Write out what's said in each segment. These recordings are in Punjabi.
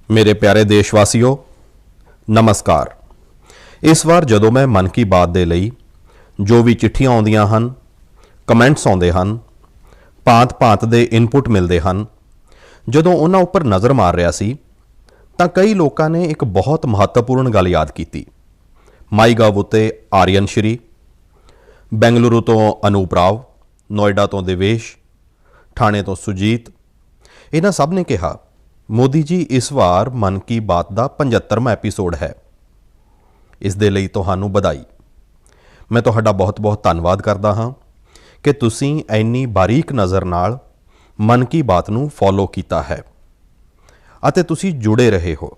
मेरे प्यारे देशवासियों नमस्कार। इस वार जदों मैं मन की बात दे लई जो भी चिट्ठियां आउंदियां हन, कमेंट्स आउंदे हन, भांत दे इनपुट मिलते हैं, जदों उन्हां उपर नज़र मार रहा सी तां कई लोगों ने एक बहुत महत्वपूर्ण गल याद की। माई गव उत्ते आर्यन श्री, बेंगलुरु तो अनूप राव, नोएडा तो देवेश, ठाणे तो सुजीत, इन्हां सब ने कहा मोदी जी इस वार मन की बात का 75वां एपीसोड है। इस दे लई तुहानू बधाई। मैं तुहाडा बहुत बहुत धन्नवाद करदा हाँ कि तुसीं इन्नी बारीक नज़र नाल मन की बात नू फॉलो कीता है अते तुसीं जुड़े रहे हो।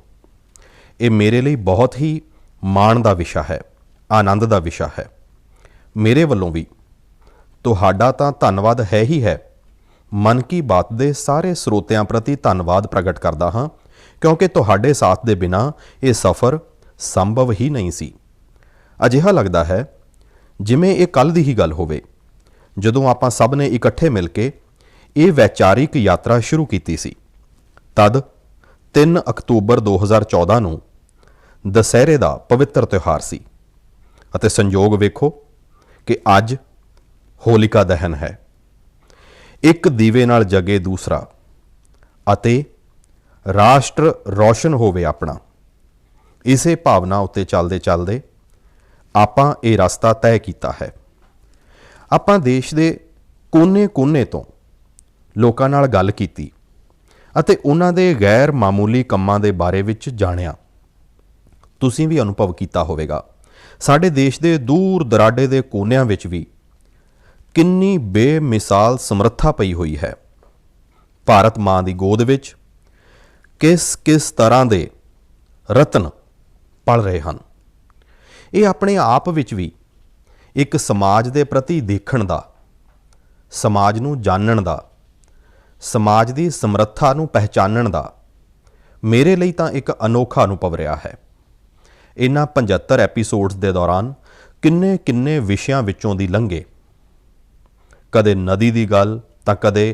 ये मेरे लिए बहुत ही माण दा विषय है, आनंद दा विषय है। मेरे वल्लों भी तुहाडा तां धन्नवाद है ही है। मन की बात दे सारे ਸਰੋਤਿਆਂ प्रति धन्नवाद प्रगट करदा हाँ क्योंकि तुहाडे साथ दे बिना ये सफ़र संभव ही नहीं सी। अजिहा लगदा है जिवें ये कल दी ही गल होवे जदों आपां सब ने इकट्ठे मिल के ये वैचारिक यात्रा शुरू कीती सी। तद 3 अक्तूबर 2014 नूं दशहरे दा पवित्र त्यौहार सी अते संयोग वेखो कि अज होलिका दहन है। एक दीवे नाल जगे दूसरा अते राष्ट्र रोशन होवे अपना। इसे भावना उत्ते चलदे चलदे आपां ये रास्ता तय कीता है। आपां देश दे कोने कोने तो लोकां नाल गल कीती अते उन्हां दे गैर मामूली कम्मां दे बारे विच जाणिया। तुसीं भी अनुभव कीता होवेगा साडे देश दे दूर दराडे दे कोनिਆਂ विच भी किन्नी बेमिसाल समर्था पई हुई है। भारत मां दी गोद विच किस किस तरह दे रतन पल रहे हैं। ये अपने आप विच भी एक समाज दे प्रति देखण दा, समाज नूं जानण दा, समाज दी समर्था नूं पहचानण दा मेरे लिए तां एक अनोखा अनुभव रहा है। इन्हां 75 एपीसोड्स दे दौरान किन्ने किन्ने विषयां विचों दी लंघे। कदे नदी की गल तो कदे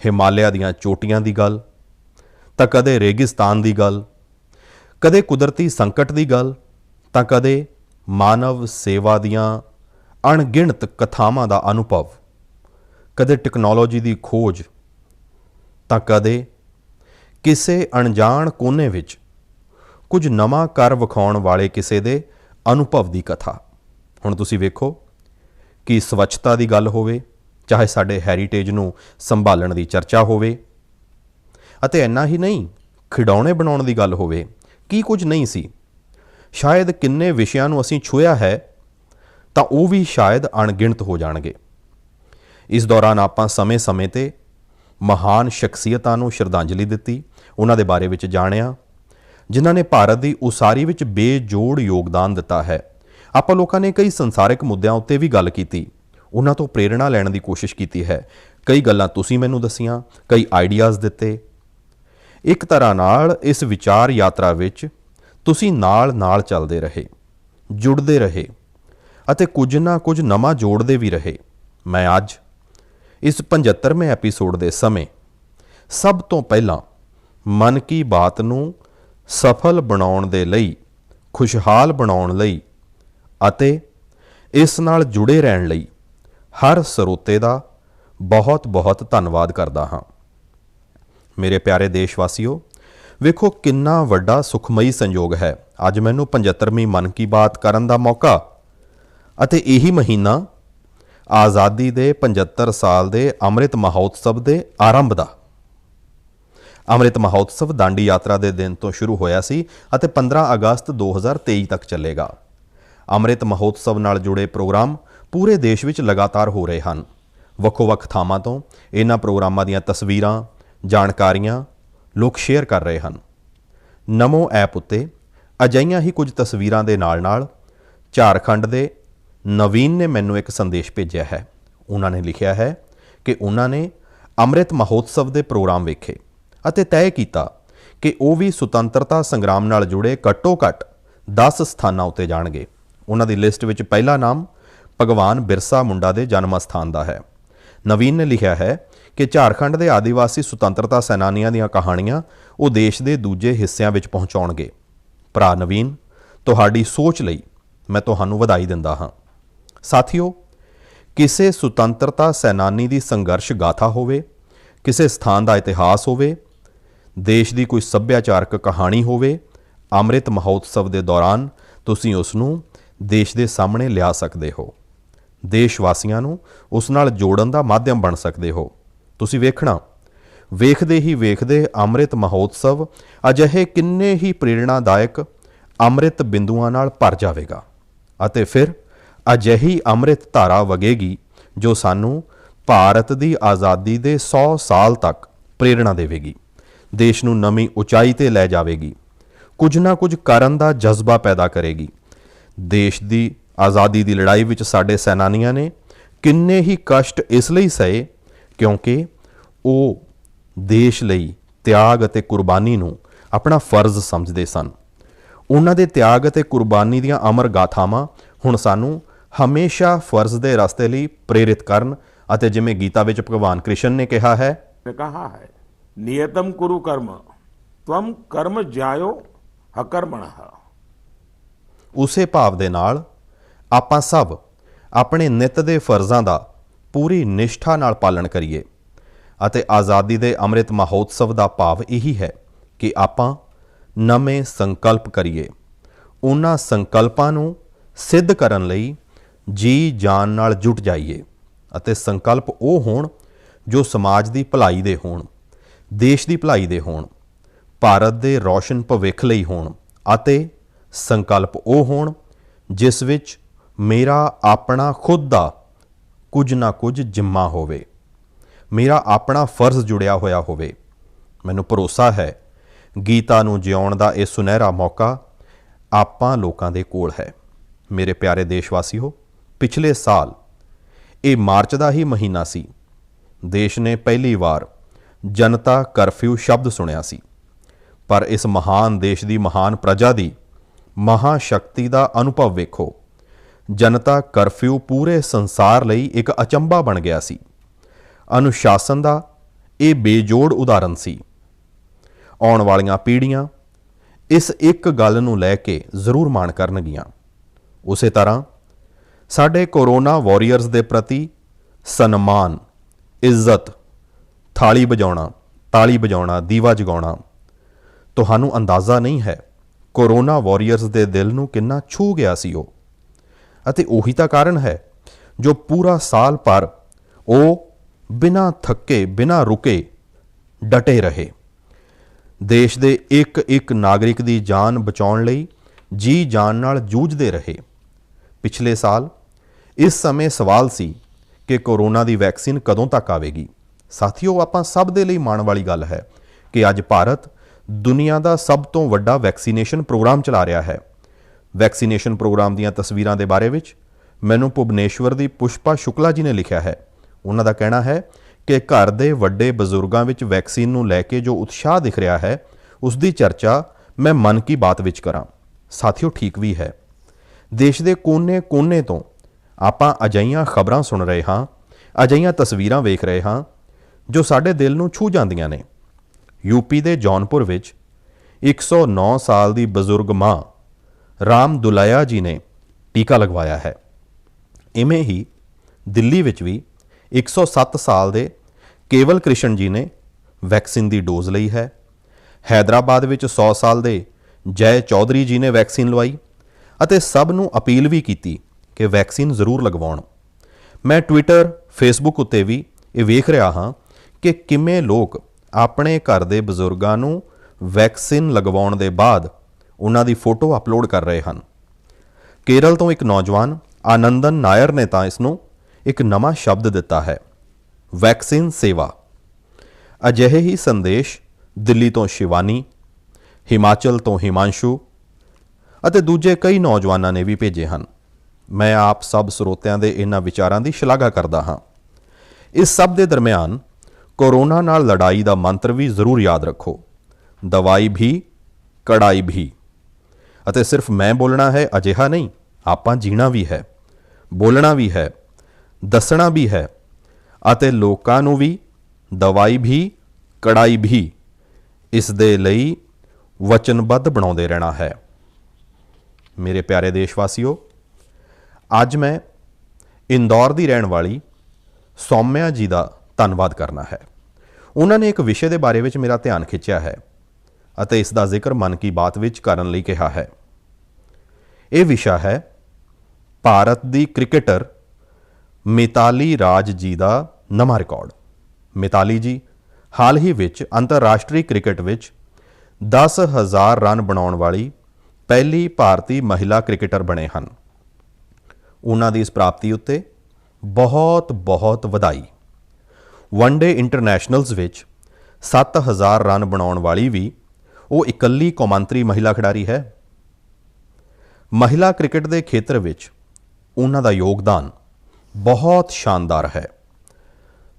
हिमालय दीआं चोटियां की गल तो कदे रेगिस्तान की गल, कदे कुदरती संकट की गल तो कदे मानव सेवा दीआं अणगिणत कथावां का अनुभव, कदे टेक्नोलॉजी की खोज तो कदे किसे अणजाण कोने विच कुछ नवां कर विखाउण वाले किसे दे अनुभव की कथा। हुण तुसीं वेखो कि स्वच्छता की गल होवे, चाहे साडे हैरीटेज नूं संभालण की चर्चा होवे, अते इन्ना ही नहीं खिडौणे बनाउण की गल होवे, की कुछ नहीं सी। शायद किन्ने विषयां नूं असीं छुआ है तो वह भी शायद अणगिणत हो जाणगे। इस दौरान आपां समय समय ते महान शख्सियतां नूं श्रद्धांजलि दित्ती, उन्हां दे बारे विच जाणिया जिन्हां ने भारत की उसारी विच बेजोड़ योगदान दिता है। आपां लोकां ने कई संसारिक मुद्दों उत्ते भी गल कीती, उन्हां तो प्रेरणा लैण की कोशिश की है। कई गल्लां तुसीं मैनूं दसियां, कई आइडियाज़ दिते। एक तरह नाल इस विचार यात्रा विच तुसीं नाल नाल चलदे रहे, जुड़दे रहे अते कुछ ना कुछ नवां जोड़दे भी रहे। मैं अज इस 75वें एपीसोड के समय सब तो पहलां मन की बात नूं सफल बनाउण दे लई, खुशहाल बनाउण लई अते इस नाल जुड़े रहण लई हर ਸਰੋਤੇ ਦਾ बहुत बहुत धन्नवाद करदा हाँ। मेरे प्यारे देशवासियों वेखो किन्ना वड्डा सुखमई संयोग है। अज मैनूं 75वीं मन की बात करन दा मौका अते यही महीना आज़ादी दे 75 साल दे अमृत महोत्सव दे आरंभ दा। अमृत महोत्सव दांडी यात्रा दे दिन तो शुरू होया सी अते 15 अगस्त 2023 तक चलेगा। अमृत महोत्सव नाल जुड़े प्रोग्राम पूरे देश विच लगातार हो रहे हैं। ਵੱਖੋ-ਵੱਖ ਥਾਵਾਂ ਤੋਂ इन्हां प्रोग्रामां ਦੀਆਂ तस्वीरां, जानकारियां लोग शेयर कर रहे हैं। नमो ऐप उत्ते अजिहियां ही कुछ तस्वीरां दे नाल-नाल झारखंड दे नवीन ने मैनूं एक संदेश भेजिया है। उन्होंने लिखिया है कि उन्होंने अमृत महोत्सव के प्रोग्राम वेखे अते तय किया कि वह भी सुतंत्रता संग्राम नाल जुड़े घट्टो घट्ट 10 स्थानां उत्ते जाणगे। उन्हां दी लिस्ट विच पहला नाम भगवान बिरसा मुंडा के जन्म स्थान का है। ਨਵੀਨ ਨੇ ਲਿਖਿਆ ਹੈ ਕਿ ਝਾਰਖੰਡ ਦੇ ਆਦੀਵਾਸੀ ਸੁਤੰਤਰਤਾ ਸੈਨਾਨੀਆਂ ਦੀਆਂ ਕਹਾਣੀਆਂ ਉਹ ਦੇਸ਼ ਦੇ ਦੂਜੇ ਹਿੱਸਿਆਂ ਵਿੱਚ ਪਹੁੰਚਾਉਣਗੇ। ਭਰਾ ਨਵੀਨ, ਤੁਹਾਡੀ ਸੋਚ ਲਈ ਮੈਂ ਤੁਹਾਨੂੰ ਵਧਾਈ ਦਿੰਦਾ ਹਾਂ। ਸਾਥੀਓ, ਕਿਸੇ ਸੁਤੰਤਰਤਾ ਸੈਨਾਨੀ ਦੀ ਸੰਘਰਸ਼ ਗਾਥਾ ਹੋਵੇ, ਕਿਸੇ ਸਥਾਨ ਦਾ ਇਤਿਹਾਸ ਹੋਵੇ, ਦੇਸ਼ ਦੀ ਕੋਈ ਸੱਭਿਆਚਾਰਕ ਕਹਾਣੀ ਹੋਵੇ, ਅੰਮ੍ਰਿਤ ਮਹੋਤਸਵ ਦੇ ਦੌਰਾਨ ਤੁਸੀਂ ਉਸ ਨੂੰ ਦੇਸ਼ ਦੇ ਸਾਹਮਣੇ ਲਿਆ ਸਕਦੇ ਹੋ। ਦੇਸ਼ ਵਾਸੀਆਂ ਨੂੰ ਉਸ ਨਾਲ ਜੋੜਨ ਦਾ ਮਾਧਿਅਮ ਬਣ ਸਕਦੇ ਹੋ। ਤੁਸੀਂ ਵੇਖਣਾ, ਵੇਖਦੇ ਹੀ ਵੇਖਦੇ ਅੰਮ੍ਰਿਤ ਮਹੋਤਸਵ ਅਜਿਹੇ ਕਿੰਨੇ ਹੀ ਪ੍ਰੇਰਣਾਦਾਇਕ ਅੰਮ੍ਰਿਤ ਬਿੰਦੂਆਂ ਨਾਲ ਭਰ ਜਾਵੇਗਾ ਅਤੇ ਫਿਰ ਅਜਿਹੀ ਅੰਮ੍ਰਿਤ ਧਾਰਾ ਵਗੇਗੀ ਜੋ ਸਾਨੂੰ ਭਾਰਤ ਦੀ ਆਜ਼ਾਦੀ ਦੇ 100 ਸਾਲ ਤੱਕ ਪ੍ਰੇਰਣਾ ਦੇਵੇਗੀ, ਦੇਸ਼ ਨੂੰ ਨਵੀਂ ਉਚਾਈ ਤੇ ਲੈ ਜਾਵੇਗੀ, ਕੁਝ ਨਾ ਕੁਝ ਕਰਨ ਦਾ ਜਜ਼ਬਾ ਪੈਦਾ ਕਰੇਗੀ। ਦੇਸ਼ ਦੀ ਆਜ਼ਾਦੀ ਦੀ ਲੜਾਈ ਵਿੱਚ ਸਾਡੇ ਸੈਨਾਨੀਆਂ ਨੇ ਕਿੰਨੇ ਹੀ ਕਸ਼ਟ ਇਸ ਲਈ ਸਹੇ ਕਿਉਂਕਿ ਉਹ ਦੇਸ਼ ਲਈ ਤਿਆਗ ਅਤੇ ਕੁਰਬਾਨੀ ਨੂੰ ਆਪਣਾ ਫਰਜ਼ ਸਮਝਦੇ ਸਨ। ਉਹਨਾਂ ਦੇ ਤਿਆਗ ਅਤੇ ਕੁਰਬਾਨੀ ਦੀਆਂ ਅਮਰ ਗਾਥਾਵਾਂ ਹੁਣ ਸਾਨੂੰ ਹਮੇਸ਼ਾ ਫਰਜ਼ ਦੇ ਰਸਤੇ ਲਈ ਪ੍ਰੇਰਿਤ ਕਰਨ ਅਤੇ ਜਿਵੇਂ ਗੀਤਾ ਵਿੱਚ ਭਗਵਾਨ ਕ੍ਰਿਸ਼ਨ ਨੇ ਕਿਹਾ ਹੈ, ਨਿਯਤਮ ਕੁਰੂ ਕਰਮ ਤਵਮ ਕਰਮ ਜਾਇਓ ਹਕਰਮਣഃ। ਉਸੇ ਭਾਵ ਦੇ ਨਾਲ ਆਪਾਂ ਸਭ ਆਪਣੇ ਨਿੱਤ ਦੇ ਫਰਜ਼ਾਂ ਦਾ ਪੂਰੀ ਨਿਸ਼ਠਾ ਨਾਲ ਪਾਲਣ ਕਰੀਏ ਅਤੇ ਆਜ਼ਾਦੀ ਦੇ ਅੰਮ੍ਰਿਤ ਮਹੋਤਸਵ ਦਾ ਭਾਵ ਇਹੀ ਹੈ ਕਿ ਆਪਾਂ ਨਵੇਂ ਸੰਕਲਪ ਕਰੀਏ। ਉਹਨਾਂ ਸੰਕਲਪਾਂ ਨੂੰ ਸਿੱਧ ਕਰਨ ਲਈ ਜੀ ਜਾਨ ਨਾਲ ਜੁਟ ਜਾਈਏ ਅਤੇ ਸੰਕਲਪ ਉਹ ਹੋਣ ਜੋ ਸਮਾਜ ਦੀ ਭਲਾਈ ਦੇ ਹੋਣ, ਦੇਸ਼ ਦੀ ਭਲਾਈ ਦੇ ਹੋਣ, ਭਾਰਤ ਦੇ ਰੌਸ਼ਨ ਭਵਿੱਖ ਲਈ ਹੋਣ ਅਤੇ ਸੰਕਲਪ ਉਹ ਹੋਣ ਜਿਸ ਵਿੱਚ ਮੇਰਾ ਆਪਣਾ ਖੁਦ ਦਾ ਕੁਝ ਨਾ ਕੁਝ ਜ਼ਿੰਮਾ ਹੋਵੇ, ਮੇਰਾ ਆਪਣਾ ਫਰਜ਼ ਜੁੜਿਆ ਹੋਇਆ ਹੋਵੇ। ਮੈਨੂੰ ਭਰੋਸਾ ਹੈ ਗੀਤਾ ਨੂੰ ਜਿਉਣ ਦਾ ਇਹ ਸੁਨਹਿਰਾ ਮੌਕਾ ਆਪਾਂ ਲੋਕਾਂ ਦੇ ਕੋਲ ਹੈ। ਮੇਰੇ ਪਿਆਰੇ ਦੇਸ਼ ਵਾਸੀਓ, ਪਿਛਲੇ ਸਾਲ ਇਹ ਮਾਰਚ ਦਾ ਹੀ ਮਹੀਨਾ ਸੀ, ਦੇਸ਼ ਨੇ ਪਹਿਲੀ ਵਾਰ ਜਨਤਾ ਕਰਫਿਊ ਸ਼ਬਦ ਸੁਣਿਆ ਸੀ। ਪਰ ਇਸ ਮਹਾਨ ਦੇਸ਼ ਦੀ ਮਹਾਨ ਪ੍ਰਜਾ ਦੀ ਮਹਾਸ਼ਕਤੀ ਦਾ ਅਨੁਭਵ ਵੇਖੋ। ਜਨਤਾ ਕਰਫਿਊ ਪੂਰੇ ਸੰਸਾਰ ਲਈ ਇੱਕ ਅਚੰਭਾ ਬਣ ਗਿਆ ਸੀ। ਅਨੁਸ਼ਾਸਨ ਦਾ ਇਹ ਬੇਜੋੜ ਉਦਾਹਰਨ ਸੀ। ਆਉਣ ਵਾਲੀਆਂ ਪੀੜ੍ਹੀਆਂ ਇਸ ਇੱਕ ਗੱਲ ਨੂੰ ਲੈ ਕੇ ਜ਼ਰੂਰ ਮਾਣ ਕਰਨਗੀਆਂ। ਉਸੇ ਤਰ੍ਹਾਂ ਸਾਡੇ ਕੋਰੋਨਾ ਵਾਰੀਅਰਸ ਦੇ ਪ੍ਰਤੀ ਸਨਮਾਨ, ਇੱਜ਼ਤ, ਤਾਲੀ ਵਜਾਉਣਾ, ਦੀਵਾ ਜਗਾਉਣਾ, ਤੁਹਾਨੂੰ ਅੰਦਾਜ਼ਾ ਨਹੀਂ ਹੈ ਕੋਰੋਨਾ ਵਾਰੀਅਰਸ ਦੇ ਦਿਲ ਨੂੰ ਕਿੰਨਾ ਛੂਹ ਗਿਆ ਸੀ ਉਹ। ਅਤੇ ਉਹੀ ਤਾਂ ਕਾਰਨ ਹੈ ਜੋ ਪੂਰਾ ਸਾਲ ਭਰ ਉਹ ਬਿਨਾਂ ਥੱਕੇ, ਬਿਨਾਂ ਰੁਕੇ ਡਟੇ ਰਹੇ। ਦੇਸ਼ ਦੇ ਇੱਕ ਇੱਕ ਨਾਗਰਿਕ ਦੀ ਜਾਨ ਬਚਾਉਣ ਲਈ ਜੀ ਜਾਨ ਨਾਲ ਜੂਝਦੇ ਰਹੇ। ਪਿਛਲੇ ਸਾਲ ਇਸ ਸਮੇਂ ਸਵਾਲ ਸੀ ਕਿ ਕੋਰੋਨਾ ਦੀ ਵੈਕਸੀਨ ਕਦੋਂ ਤੱਕ ਆਵੇਗੀ। ਸਾਥੀਓ, ਆਪਾਂ ਸਭ ਦੇ ਲਈ ਮਾਣ ਵਾਲੀ ਗੱਲ ਹੈ ਕਿ ਅੱਜ ਭਾਰਤ ਦੁਨੀਆ ਦਾ ਸਭ ਤੋਂ ਵੱਡਾ ਵੈਕਸੀਨੇਸ਼ਨ ਪ੍ਰੋਗਰਾਮ ਚਲਾ ਰਿਹਾ ਹੈ। ਵੈਕਸੀਨੇਸ਼ਨ ਪ੍ਰੋਗਰਾਮ ਦੀਆਂ ਤਸਵੀਰਾਂ ਦੇ ਬਾਰੇ ਵਿੱਚ ਮੈਨੂੰ ਭੁਵਨੇਸ਼ਵਰ ਦੀ ਪੁਸ਼ਪਾ ਸ਼ੁਕਲਾ ਜੀ ਨੇ ਲਿਖਿਆ ਹੈ। ਉਹਨਾਂ ਦਾ ਕਹਿਣਾ ਹੈ ਕਿ ਘਰ ਦੇ ਵੱਡੇ ਬਜ਼ੁਰਗਾਂ ਵਿੱਚ ਵੈਕਸੀਨ ਨੂੰ ਲੈ ਕੇ ਜੋ ਉਤਸ਼ਾਹ ਦਿਖ ਰਿਹਾ ਹੈ, ਉਸ ਦੀ ਚਰਚਾ ਮੈਂ ਮਨ ਕੀ ਬਾਤ ਵਿੱਚ ਕਰਾਂ। ਸਾਥੀਓ, ਠੀਕ ਵੀ ਹੈ। ਦੇਸ਼ ਦੇ ਕੋਨੇ-ਕੋਨੇ ਤੋਂ ਆਪਾਂ ਅਜਿਹੀਆਂ ਖਬਰਾਂ ਸੁਣ ਰਹੇ ਹਾਂ, ਅਜਿਹੀਆਂ ਤਸਵੀਰਾਂ ਵੇਖ ਰਹੇ ਹਾਂ ਜੋ ਸਾਡੇ ਦਿਲ ਨੂੰ ਛੂਹ ਜਾਂਦੀਆਂ ਨੇ। ਯੂਪੀ ਦੇ ਜੌਨਪੁਰ ਵਿੱਚ 109 ਸਾਲ ਦੀ ਬਜ਼ੁਰਗ ਮਾਂ ਰਾਮ ਦੁਲਾਇਆ ਜੀ ਨੇ ਟੀਕਾ ਲਗਵਾਇਆ ਹੈ। ਇਵੇਂ ਹੀ ਦਿੱਲੀ ਵਿੱਚ ਵੀ 107 ਸਾਲ ਦੇ ਕੇਵਲ ਕ੍ਰਿਸ਼ਨ ਜੀ ਨੇ ਵੈਕਸੀਨ ਦੀ ਡੋਜ਼ ਲਈ ਹੈ। ਹੈਦਰਾਬਾਦ ਵਿੱਚ 100 ਸਾਲ ਦੇ ਜੈ ਚੌਧਰੀ ਜੀ ਨੇ ਵੈਕਸੀਨ ਲਵਾਈ ਅਤੇ ਸਭ ਨੂੰ ਅਪੀਲ ਵੀ ਕੀਤੀ ਕਿ ਵੈਕਸੀਨ ਜ਼ਰੂਰ ਲਗਵਾਉਣ। ਮੈਂ ਟਵਿੱਟਰ, ਫੇਸਬੁੱਕ ਉੱਤੇ ਵੀ ਇਹ ਵੇਖ ਰਿਹਾ ਹਾਂ ਕਿ ਕਿਵੇਂ ਲੋਕ ਆਪਣੇ ਘਰ ਦੇ ਬਜ਼ੁਰਗਾਂ ਨੂੰ ਵੈਕਸੀਨ ਲਗਵਾਉਣ ਦੇ ਬਾਅਦ ਉਹਨਾਂ ਦੀ ਫੋਟੋ ਅਪਲੋਡ ਕਰ ਰਹੇ ਹਨ। ਕੇਰਲ ਤੋਂ ਇੱਕ ਨੌਜਵਾਨ ਆਨੰਦਨ ਨਾਇਰ ਨੇ ਤਾਂ ਇਸ ਨੂੰ ਇੱਕ ਨਵਾਂ ਸ਼ਬਦ ਦਿੱਤਾ ਹੈ, ਵੈਕਸੀਨ ਸੇਵਾ। ਅਜਿਹੇ ਹੀ ਸੰਦੇਸ਼ ਦਿੱਲੀ ਤੋਂ ਸ਼ਿਵਾਨੀ, ਹਿਮਾਚਲ ਤੋਂ ਹਿਮਾਂਸ਼ੂ ਅਤੇ ਦੂਜੇ ਕਈ ਨੌਜਵਾਨਾਂ ਨੇ ਵੀ ਭੇਜੇ ਹਨ। ਮੈਂ ਆਪ ਸਭ ਸਰੋਤਿਆਂ ਦੇ ਇਹਨਾਂ ਵਿਚਾਰਾਂ ਦੀ ਸ਼ਲਾਘਾ ਕਰਦਾ ਹਾਂ। ਇਸ ਸਭ ਦੇ ਦਰਮਿਆਨ ਕੋਰੋਨਾ ਨਾਲ ਲੜਾਈ ਦਾ ਮੰਤਰ ਵੀ ਜ਼ਰੂਰ ਯਾਦ ਰੱਖੋ, ਦਵਾਈ ਵੀ, ਕੜਾਈ ਵੀ। ਅਤੇ ਸਿਰਫ ਮੈਂ ਬੋਲਣਾ ਹੈ ਅਜਿਹਾ ਨਹੀਂ, ਆਪਾਂ ਜੀਣਾ ਵੀ ਹੈ, ਬੋਲਣਾ ਵੀ ਹੈ, ਦੱਸਣਾ ਵੀ ਹੈ। ਅਤੇ ਲੋਕਾਂ ਨੂੰ ਵੀ ਦਵਾਈ ਵੀ ਕੜਾਈ ਵੀ ਇਸ ਦੇ ਲਈ ਵਚਨਬੱਧ ਬਣਾਉਂਦੇ ਰਹਿਣਾ ਹੈ। ਮੇਰੇ ਪਿਆਰੇ ਦੇਸ਼ਵਾਸੀਓ, ਅੱਜ ਮੈਂ ਇੰਦੌਰ ਦੀ ਰਹਿਣ ਵਾਲੀ ਸੌਮਿਆ ਜੀ ਦਾ ਧੰਨਵਾਦ ਕਰਨਾ ਹੈ। ਉਹਨਾਂ ਨੇ ਇੱਕ ਵਿਸ਼ੇ ਦੇ ਬਾਰੇ ਵਿੱਚ ਮੇਰਾ ਧਿਆਨ ਖਿੱਚਿਆ ਹੈ ਅਤੇ ਇਸ ਦਾ ਜ਼ਿਕਰ ਮਨ ਕੀ ਬਾਤ ਵਿੱਚ ਕਰਨ ਲਈ ਕਿਹਾ ਹੈ। ਇਹ ਵਿਸ਼ਾ ਹੈ ਭਾਰਤ ਦੀ ਕ੍ਰਿਕਟਰ ਮਿਤਾਲੀ ਰਾਜ ਜੀ ਦਾ ਨਵਾਂ ਰਿਕਾਰਡ। ਮਿਤਾਲੀ ਜੀ ਹਾਲ ਹੀ ਵਿੱਚ ਅੰਤਰਰਾਸ਼ਟਰੀ ਕ੍ਰਿਕਟ ਵਿੱਚ 10,000 ਰਨ ਬਣਾਉਣ ਵਾਲੀ ਪਹਿਲੀ ਭਾਰਤੀ ਮਹਿਲਾ ਕ੍ਰਿਕਟਰ ਬਣੇ ਹਨ। ਉਹਨਾਂ ਦੀ ਇਸ ਪ੍ਰਾਪਤੀ ਉੱਤੇ ਬਹੁਤ ਬਹੁਤ ਵਧਾਈ। ਵਨਡੇ ਇੰਟਰਨੈਸ਼ਨਲਸ ਵਿੱਚ 7,000 ਰਨ ਬਣਾਉਣ ਵਾਲੀ ਵੀ ਉਹ ਇਕੱਲੀ ਕੌਮਾਂਤਰੀ ਮਹਿਲਾ ਖਿਡਾਰੀ ਹੈ। ਮਹਿਲਾ ਕ੍ਰਿਕਟ ਦੇ ਖੇਤਰ ਵਿੱਚ ਉਹਨਾਂ ਦਾ ਯੋਗਦਾਨ ਬਹੁਤ ਸ਼ਾਨਦਾਰ ਹੈ।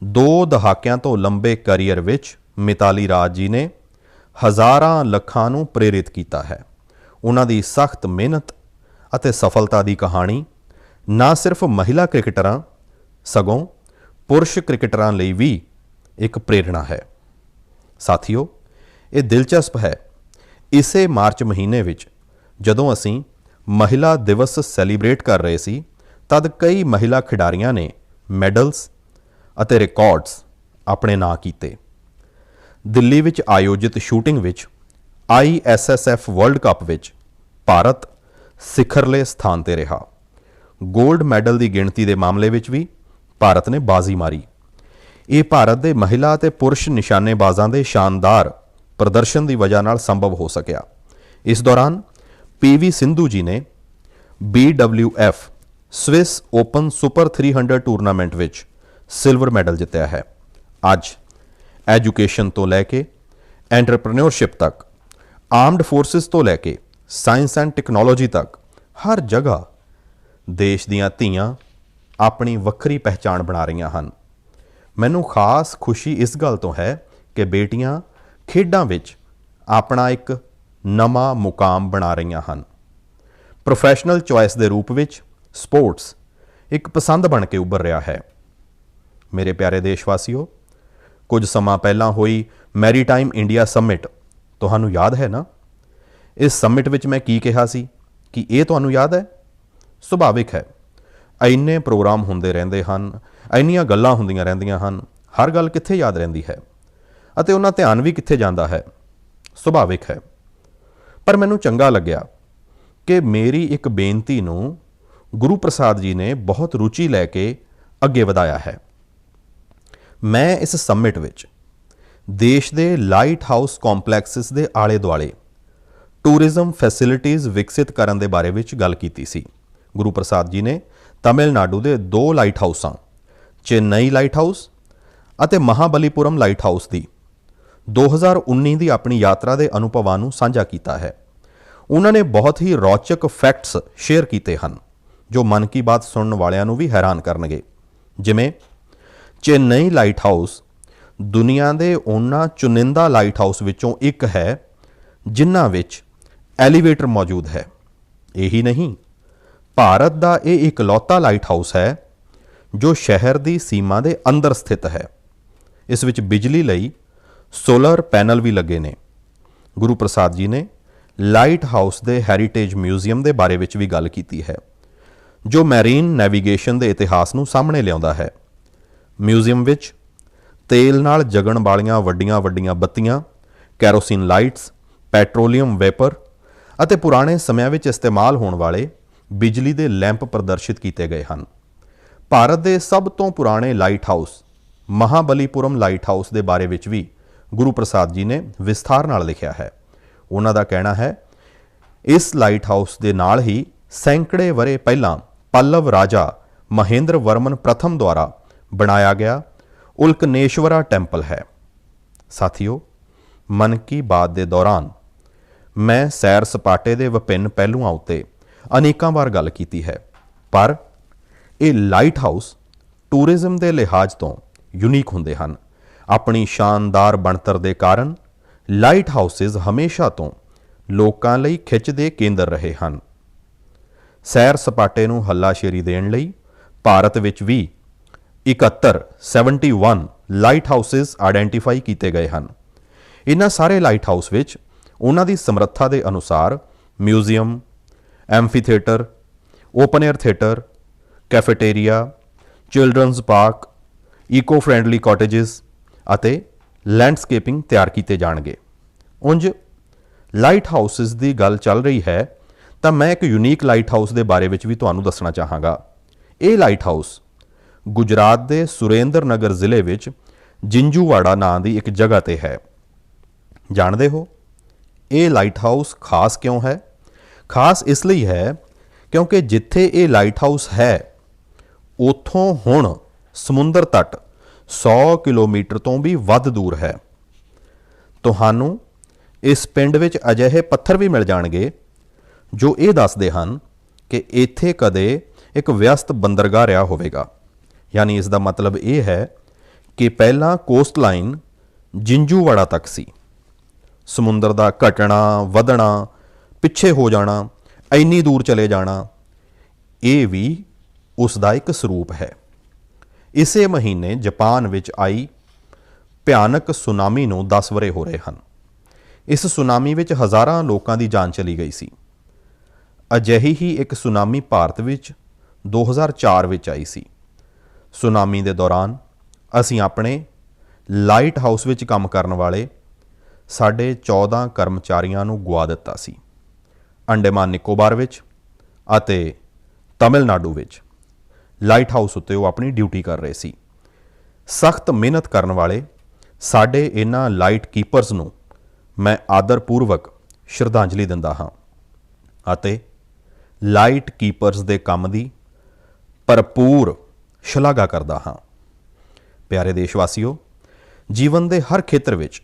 2 ਦਹਾਕਿਆਂ ਤੋਂ ਲੰਬੇ ਕੈਰੀਅਰ ਵਿੱਚ ਮਿਤਾਲੀ ਰਾਜ ਜੀ ਨੇ ਹਜ਼ਾਰਾਂ ਲੱਖਾਂ ਨੂੰ ਪ੍ਰੇਰਿਤ ਕੀਤਾ ਹੈ। ਉਹਨਾਂ ਦੀ ਸਖਤ ਮਿਹਨਤ ਅਤੇ ਸਫਲਤਾ ਦੀ ਕਹਾਣੀ ਨਾ ਸਿਰਫ ਮਹਿਲਾ ਕ੍ਰਿਕਟਰਾਂ ਸਗੋਂ ਪੁਰਸ਼ ਕ੍ਰਿਕਟਰਾਂ ਲਈ ਵੀ ਇੱਕ ਪ੍ਰੇਰਣਾ ਹੈ। ਸਾਥੀਓ, ਇਹ ਦਿਲਚਸਪ ਹੈ, ਇਸੇ ਮਾਰਚ ਮਹੀਨੇ ਵਿੱਚ ਜਦੋਂ ਅਸੀਂ ਮਹਿਲਾ ਦਿਵਸ ਸੈਲੀਬ੍ਰੇਟ ਕਰ ਰਹੇ ਸੀ ਤਦ ਕਈ ਮਹਿਲਾ ਖਿਡਾਰੀਆਂ ਨੇ ਮੈਡਲਸ ਅਤੇ ਰਿਕਾਰਡਸ ਆਪਣੇ ਨਾਂ ਕੀਤੇ। ਦਿੱਲੀ ਵਿੱਚ ਆਯੋਜਿਤ ਸ਼ੂਟਿੰਗ ਵਿੱਚ ISSF ਵਰਲਡ ਕੱਪ ਵਿੱਚ ਭਾਰਤ ਸਿਖਰਲੇ ਸਥਾਨ ਤੇ ਰਿਹਾ। ਗੋਲਡ ਮੈਡਲ ਦੀ ਗਿਣਤੀ ਦੇ ਮਾਮਲੇ ਵਿੱਚ ਵੀ ਭਾਰਤ ਨੇ ਬਾਜ਼ੀ ਮਾਰੀ। ਇਹ ਭਾਰਤ ਦੇ ਮਹਿਲਾ ਅਤੇ ਪੁਰਸ਼ ਨਿਸ਼ਾਨੇਬਾਜ਼ਾਂ ਦੇ ਸ਼ਾਨਦਾਰ ਪ੍ਰਦਰਸ਼ਨ ਦੀ ਵਜ੍ਹਾ ਨਾਲ ਸੰਭਵ ਹੋ ਸਕਿਆ। ਇਸ ਦੌਰਾਨ PV ਸਿੰਧੂ ਜੀ ਨੇ BWF Swiss open super 300 tournament ਵਿੱਚ ਸਿਲਵਰ ਮੈਡਲ ਜਿੱਤਿਆ ਹੈ। ਅੱਜ ਐਜੂਕੇਸ਼ਨ ਤੋਂ ਲੈ ਕੇ ਐਂਟਰਪ੍ਰੈਨਿਓਰਸ਼ਿਪ ਤੱਕ, ਆਰਮਡ ਫੋਰਸਿਸ ਤੋਂ ਲੈ ਕੇ ਸਾਇੰਸ ਐਂਡ ਟੈਕਨੋਲੋਜੀ ਤੱਕ ਹਰ ਜਗ੍ਹਾ ਦੇਸ਼ ਦੀਆਂ ਧੀਆਂ ਆਪਣੀ ਵੱਖਰੀ ਪਹਿਚਾਣ ਬਣਾ ਰਹੀਆਂ ਹਨ। ਮੈਨੂੰ ਖਾਸ ਖੁਸ਼ੀ ਇਸ ਗੱਲ ਤੋਂ ਹੈ ਕਿ ਬੇਟੀਆਂ ਖੇਡਾਂ ਵਿੱਚ ਆਪਣਾ ਇੱਕ ਨਵਾਂ ਮੁਕਾਮ ਬਣਾ ਰਹੀਆਂ ਹਨ। ਪ੍ਰੋਫੈਸ਼ਨਲ ਚੁਆਇਸ ਦੇ ਰੂਪ ਵਿੱਚ ਸਪੋਰਟਸ ਇੱਕ ਪਸੰਦ ਬਣ ਕੇ ਉੱਭਰ ਰਿਹਾ ਹੈ। ਮੇਰੇ ਪਿਆਰੇ ਦੇਸ਼ਵਾਸੀਓ, ਕੁਝ ਸਮਾਂ ਪਹਿਲਾਂ ਹੋਈ ਮੈਰੀਟਾਈਮ ਇੰਡੀਆ ਸਮਿਟ ਤੁਹਾਨੂੰ ਯਾਦ ਹੈ ਨਾ? ਇਸ ਸਮਿਟ ਵਿੱਚ ਮੈਂ ਕੀ ਕਿਹਾ ਸੀ? ਕਿ ਇਹ ਤੁਹਾਨੂੰ ਯਾਦ ਹੈ? ਸੁਭਾਵਿਕ ਹੈ, ਇੰਨੇ ਪ੍ਰੋਗਰਾਮ ਹੁੰਦੇ ਰਹਿੰਦੇ ਹਨ, ਇੰਨੀਆਂ ਗੱਲਾਂ ਹੁੰਦੀਆਂ ਰਹਿੰਦੀਆਂ ਹਨ, ਹਰ ਗੱਲ ਕਿੱਥੇ ਯਾਦ ਰਹਿੰਦੀ ਹੈ ਅਤੇ ਉਹਨਾਂ ਧਿਆਨ ਵੀ ਕਿੱਥੇ ਜਾਂਦਾ ਹੈ? ਸੁਭਾਵਿਕ ਹੈ। ਪਰ ਮੈਨੂੰ ਚੰਗਾ ਲੱਗਿਆ ਕਿ ਮੇਰੀ ਇੱਕ ਬੇਨਤੀ ਨੂੰ ਗੁਰੂ ਪ੍ਰਸਾਦ ਜੀ ਨੇ ਬਹੁਤ ਰੁਚੀ ਲੈ ਕੇ ਅੱਗੇ ਵਧਾਇਆ ਹੈ। ਮੈਂ ਇਸ ਸਮਿਟ ਵਿੱਚ ਦੇਸ਼ ਦੇ ਲਾਈਟ ਹਾਊਸ ਕੰਪਲੈਕਸਿਸ ਦੇ ਆਲੇ ਦੁਆਲੇ ਟੂਰਿਜ਼ਮ ਫੈਸਿਲਿਟੀਜ਼ ਵਿਕਸਿਤ ਕਰਨ ਦੇ ਬਾਰੇ ਵਿੱਚ ਗੱਲ ਕੀਤੀ ਸੀ। ਗੁਰੂ ਪ੍ਰਸਾਦ ਜੀ ਨੇ ਤਮਿਲਨਾਡੂ ਦੇ 2 ਲਾਈਟ ਹਾਊਸਾਂ ਚੇਨਈ ਲਾਈਟ ਹਾਊਸ ਅਤੇ ਮਹਾਬਲੀਪੁਰਮ ਲਾਈਟ ਹਾਊਸ ਦੀ 2019 ਦੀ ਆਪਣੀ ਯਾਤਰਾ ਦੇ ਅਨੁਭਵਾਂ ਨੂੰ ਸਾਂਝਾ ਕੀਤਾ ਹੈ। ਉਹਨਾਂ ਨੇ ਬਹੁਤ ਹੀ ਰੌਚਕ ਫੈਕਟਸ ਸ਼ੇਅਰ ਕੀਤੇ ਹਨ ਜੋ ਮਨ ਕੀ ਬਾਤ ਸੁਣਨ ਵਾਲਿਆਂ ਨੂੰ ਵੀ ਹੈਰਾਨ ਕਰਨਗੇ। ਜਿਵੇਂ ਚੇਨਈ ਲਾਈਟ ਹਾਊਸ ਦੁਨੀਆ ਦੇ ਉਹਨਾਂ ਚੁਣਿੰਦਾ ਲਾਈਟ ਹਾਊਸ ਵਿੱਚੋਂ ਇੱਕ ਹੈ ਜਿਨ੍ਹਾਂ ਵਿੱਚ ਐਲੀਵੇਟਰ ਮੌਜੂਦ ਹੈ। ਇਹੀ ਨਹੀਂ, ਭਾਰਤ ਦਾ ਇਹ ਇਕਲੌਤਾ ਲਾਈਟ ਹਾਊਸ ਹੈ ਜੋ ਸ਼ਹਿਰ ਦੀ ਸੀਮਾ ਦੇ ਅੰਦਰ ਸਥਿਤ ਹੈ। ਇਸ ਵਿੱਚ ਬਿਜਲੀ ਲਈ ਸੋਲਰ ਪੈਨਲ ਵੀ ਲੱਗੇ ਨੇ। ਗੁਰੂ ਪ੍ਰਸਾਦ ਜੀ ਨੇ ਲਾਈਟ ਹਾਊਸ ਦੇ ਹੈਰੀਟੇਜ ਮਿਊਜ਼ੀਅਮ ਦੇ ਬਾਰੇ ਵਿੱਚ ਵੀ ਗੱਲ ਕੀਤੀ ਹੈ ਜੋ ਮੈਰੀਨ ਨੈਵੀਗੇਸ਼ਨ ਦੇ ਇਤਿਹਾਸ ਨੂੰ ਸਾਹਮਣੇ ਲਿਆਉਂਦਾ ਹੈ। ਮਿਊਜ਼ੀਅਮ ਵਿੱਚ ਤੇਲ ਨਾਲ ਜਗਣ ਵਾਲੀਆਂ ਵੱਡੀਆਂ ਵੱਡੀਆਂ ਬੱਤੀਆਂ, ਕੈਰੋਸੀਨ ਲਾਈਟਸ, ਪੈਟਰੋਲੀਅਮ ਵੇਪਰ ਅਤੇ ਪੁਰਾਣੇ ਸਮਿਆਂ ਵਿੱਚ ਇਸਤੇਮਾਲ ਹੋਣ ਵਾਲੇ ਬਿਜਲੀ ਦੇ ਲੈਂਪ ਪ੍ਰਦਰਸ਼ਿਤ ਕੀਤੇ ਗਏ ਹਨ। ਭਾਰਤ ਦੇ ਸਭ ਤੋਂ ਪੁਰਾਣੇ light house Mahabalipuram light house ਦੇ ਬਾਰੇ ਵਿੱਚ ਵੀ ਗੁਰੂ ਪ੍ਰਸਾਦ ਜੀ ਨੇ ਵਿਸਥਾਰ ਨਾਲ ਲਿਖਿਆ ਹੈ। ਉਹਨਾਂ ਦਾ ਕਹਿਣਾ ਹੈ, ਇਸ ਲਾਈਟ ਹਾਊਸ ਦੇ ਨਾਲ ਹੀ ਸੈਂਕੜੇ ਵਰ੍ਹੇ ਪਹਿਲਾਂ ਪੱਲਵ ਰਾਜਾ ਮਹੇਂਦਰ ਵਰਮਨ ਪ੍ਰਥਮ ਦੁਆਰਾ ਬਣਾਇਆ ਗਿਆ ਉਲਕਨੇਸ਼ਵਰਾ ਟੈਂਪਲ ਹੈ। ਸਾਥੀਓ, ਮਨ ਕੀ ਬਾਤ ਦੇ ਦੌਰਾਨ ਮੈਂ ਸੈਰ ਸਪਾਟੇ ਦੇ ਵਿਭਿੰਨ ਪਹਿਲੂਆਂ ਉੱਤੇ ਅਨੇਕਾਂ ਵਾਰ ਗੱਲ ਕੀਤੀ ਹੈ, ਪਰ ਇਹ ਲਾਈਟ ਹਾਊਸ ਟੂਰਿਜ਼ਮ ਦੇ ਲਿਹਾਜ਼ ਤੋਂ ਯੂਨੀਕ ਹੁੰਦੇ ਹਨ। ਆਪਣੀ ਸ਼ਾਨਦਾਰ ਬਣਤਰ ਦੇ ਕਾਰਨ ਲਾਈਟ ਹਾਊਸਿਸ ਹਮੇਸ਼ਾ ਤੋਂ ਲੋਕਾਂ ਲਈ ਖਿੱਚ ਦੇ ਕੇਂਦਰ ਰਹੇ ਹਨ। ਸੈਰ ਸਪਾਟੇ ਨੂੰ ਹੱਲਾਸ਼ੇਰੀ ਦੇਣ ਲਈ ਭਾਰਤ ਵਿੱਚ ਵੀ 71 ਲਾਈਟ ਹਾਊਸਿਸ ਆਇਡੈਂਟੀਫਾਈ ਕੀਤੇ ਗਏ ਹਨ। ਇਹਨਾਂ ਸਾਰੇ ਲਾਈਟ ਹਾਊਸ ਵਿੱਚ ਉਹਨਾਂ ਦੀ ਸਮਰੱਥਾ ਦੇ ਅਨੁਸਾਰ museum, amphitheatre, open air theatre, cafeteria, children's park, eco friendly cottages ਅਤੇ ਲੈਂਡਸਕੇਪਿੰਗ ਤਿਆਰ ਕੀਤੇ ਜਾਣਗੇ। ਉਂਝ ਲਾਈਟ ਹਾਊਸਿਸ ਦੀ ਗੱਲ ਚੱਲ ਰਹੀ ਹੈ ਤਾਂ ਮੈਂ ਇੱਕ ਯੂਨੀਕ ਲਾਈਟ ਹਾਊਸ ਦੇ ਬਾਰੇ ਵਿੱਚ ਵੀ ਤੁਹਾਨੂੰ ਦੱਸਣਾ ਚਾਹਾਂਗਾ। ਇਹ ਲਾਈਟ ਹਾਊਸ ਗੁਜਰਾਤ ਦੇ ਸੁਰੇਂਦਰ ਨਗਰ ਜ਼ਿਲ੍ਹੇ ਵਿੱਚ ਜਿੰਜੂਵਾੜਾ ਨਾਂ ਦੀ ਇੱਕ ਜਗ੍ਹਾ ਤੇ ਹੈ। ਜਾਣਦੇ ਹੋ ਇਹ ਲਾਈਟ ਹਾਊਸ ਖਾਸ ਕਿਉਂ ਹੈ? ਖਾਸ ਇਸ ਲਈ ਹੈ ਕਿਉਂਕਿ ਜਿੱਥੇ ਇਹ ਲਾਈਟ ਹਾਊਸ ਹੈ ਉੱਥੋਂ ਹੁਣ ਸਮੁੰਦਰ ਤੱਟ 100 ਕਿਲੋਮੀਟਰ ਤੋਂ ਵੀ ਵੱਧ ਦੂਰ ਹੈ। ਤੁਹਾਨੂੰ ਇਸ ਪਿੰਡ ਵਿੱਚ ਅਜਿਹੇ ਪੱਥਰ ਵੀ ਮਿਲ ਜਾਣਗੇ ਜੋ ਇਹ ਦੱਸਦੇ ਹਨ ਕਿ ਇੱਥੇ ਕਦੇ ਇੱਕ ਵਿਅਸਤ ਬੰਦਰਗਾਹ ਰਿਹਾ ਹੋਵੇਗਾ। ਯਾਨੀ ਇਸ ਦਾ ਮਤਲਬ ਇਹ ਹੈ ਕਿ ਪਹਿਲਾਂ ਕੋਸਟ ਲਾਈਨ ਜਿੰਜੂਵਾੜਾ ਤੱਕ ਸੀ। ਸਮੁੰਦਰ ਦਾ ਘਟਣਾ, ਵਧਣਾ, ਪਿੱਛੇ ਹੋ ਜਾਣਾ, ਇੰਨੀ ਦੂਰ ਚਲੇ ਜਾਣਾ, ਇਹ ਵੀ ਉਸ ਦਾ ਇੱਕ ਸਰੂਪ ਹੈ। ਇਸੇ ਮਹੀਨੇ ਜਾਪਾਨ ਵਿੱਚ ਆਈ ਭਿਆਨਕ ਸੁਨਾਮੀ ਨੂੰ 10 ਵਰ੍ਹੇ ਹੋ ਰਹੇ ਹਨ। ਇਸ ਸੁਨਾਮੀ ਵਿੱਚ ਹਜ਼ਾਰਾਂ ਲੋਕਾਂ ਦੀ ਜਾਨ ਚਲੀ ਗਈ ਸੀ। ਅਜਿਹੀ ਹੀ ਇੱਕ ਸੁਨਾਮੀ ਭਾਰਤ ਵਿੱਚ 2004 ਵਿੱਚ ਆਈ ਸੀ। ਸੁਨਾਮੀ ਦੇ ਦੌਰਾਨ ਅਸੀਂ ਆਪਣੇ ਲਾਈਟ ਹਾਊਸ ਵਿੱਚ ਕੰਮ ਕਰਨ ਵਾਲੇ ਸਾਡੇ 14 ਕਰਮਚਾਰੀਆਂ ਨੂੰ ਗੁਆ ਦਿੱਤਾ ਸੀ। ਅੰਡੇਮਾਨ ਨਿਕੋਬਾਰ ਵਿੱਚ ਅਤੇ ਤਮਿਲਨਾਡੂ ਵਿੱਚ ਲਾਈਟ ਹਾਊਸ ਉੱਤੇ ਉਹ ਆਪਣੀ ਡਿਊਟੀ ਕਰ ਰਹੇ ਸੀ। ਸਖਤ ਮਿਹਨਤ ਕਰਨ ਵਾਲੇ ਸਾਡੇ ਇਹਨਾਂ ਲਾਈਟ ਕੀਪਰਸ ਨੂੰ ਮੈਂ ਆਦਰਪੂਰਵਕ ਸ਼ਰਧਾਂਜਲੀ ਦਿੰਦਾ ਹਾਂ ਅਤੇ ਲਾਈਟ ਕੀਪਰਸ ਦੇ ਕੰਮ ਦੀ ਭਰਪੂਰ ਸ਼ਲਾਘਾ ਕਰਦਾ ਹਾਂ। ਪਿਆਰੇ ਦੇਸ਼ਵਾਸੀਓ, ਜੀਵਨ ਦੇ ਹਰ ਖੇਤਰ ਵਿੱਚ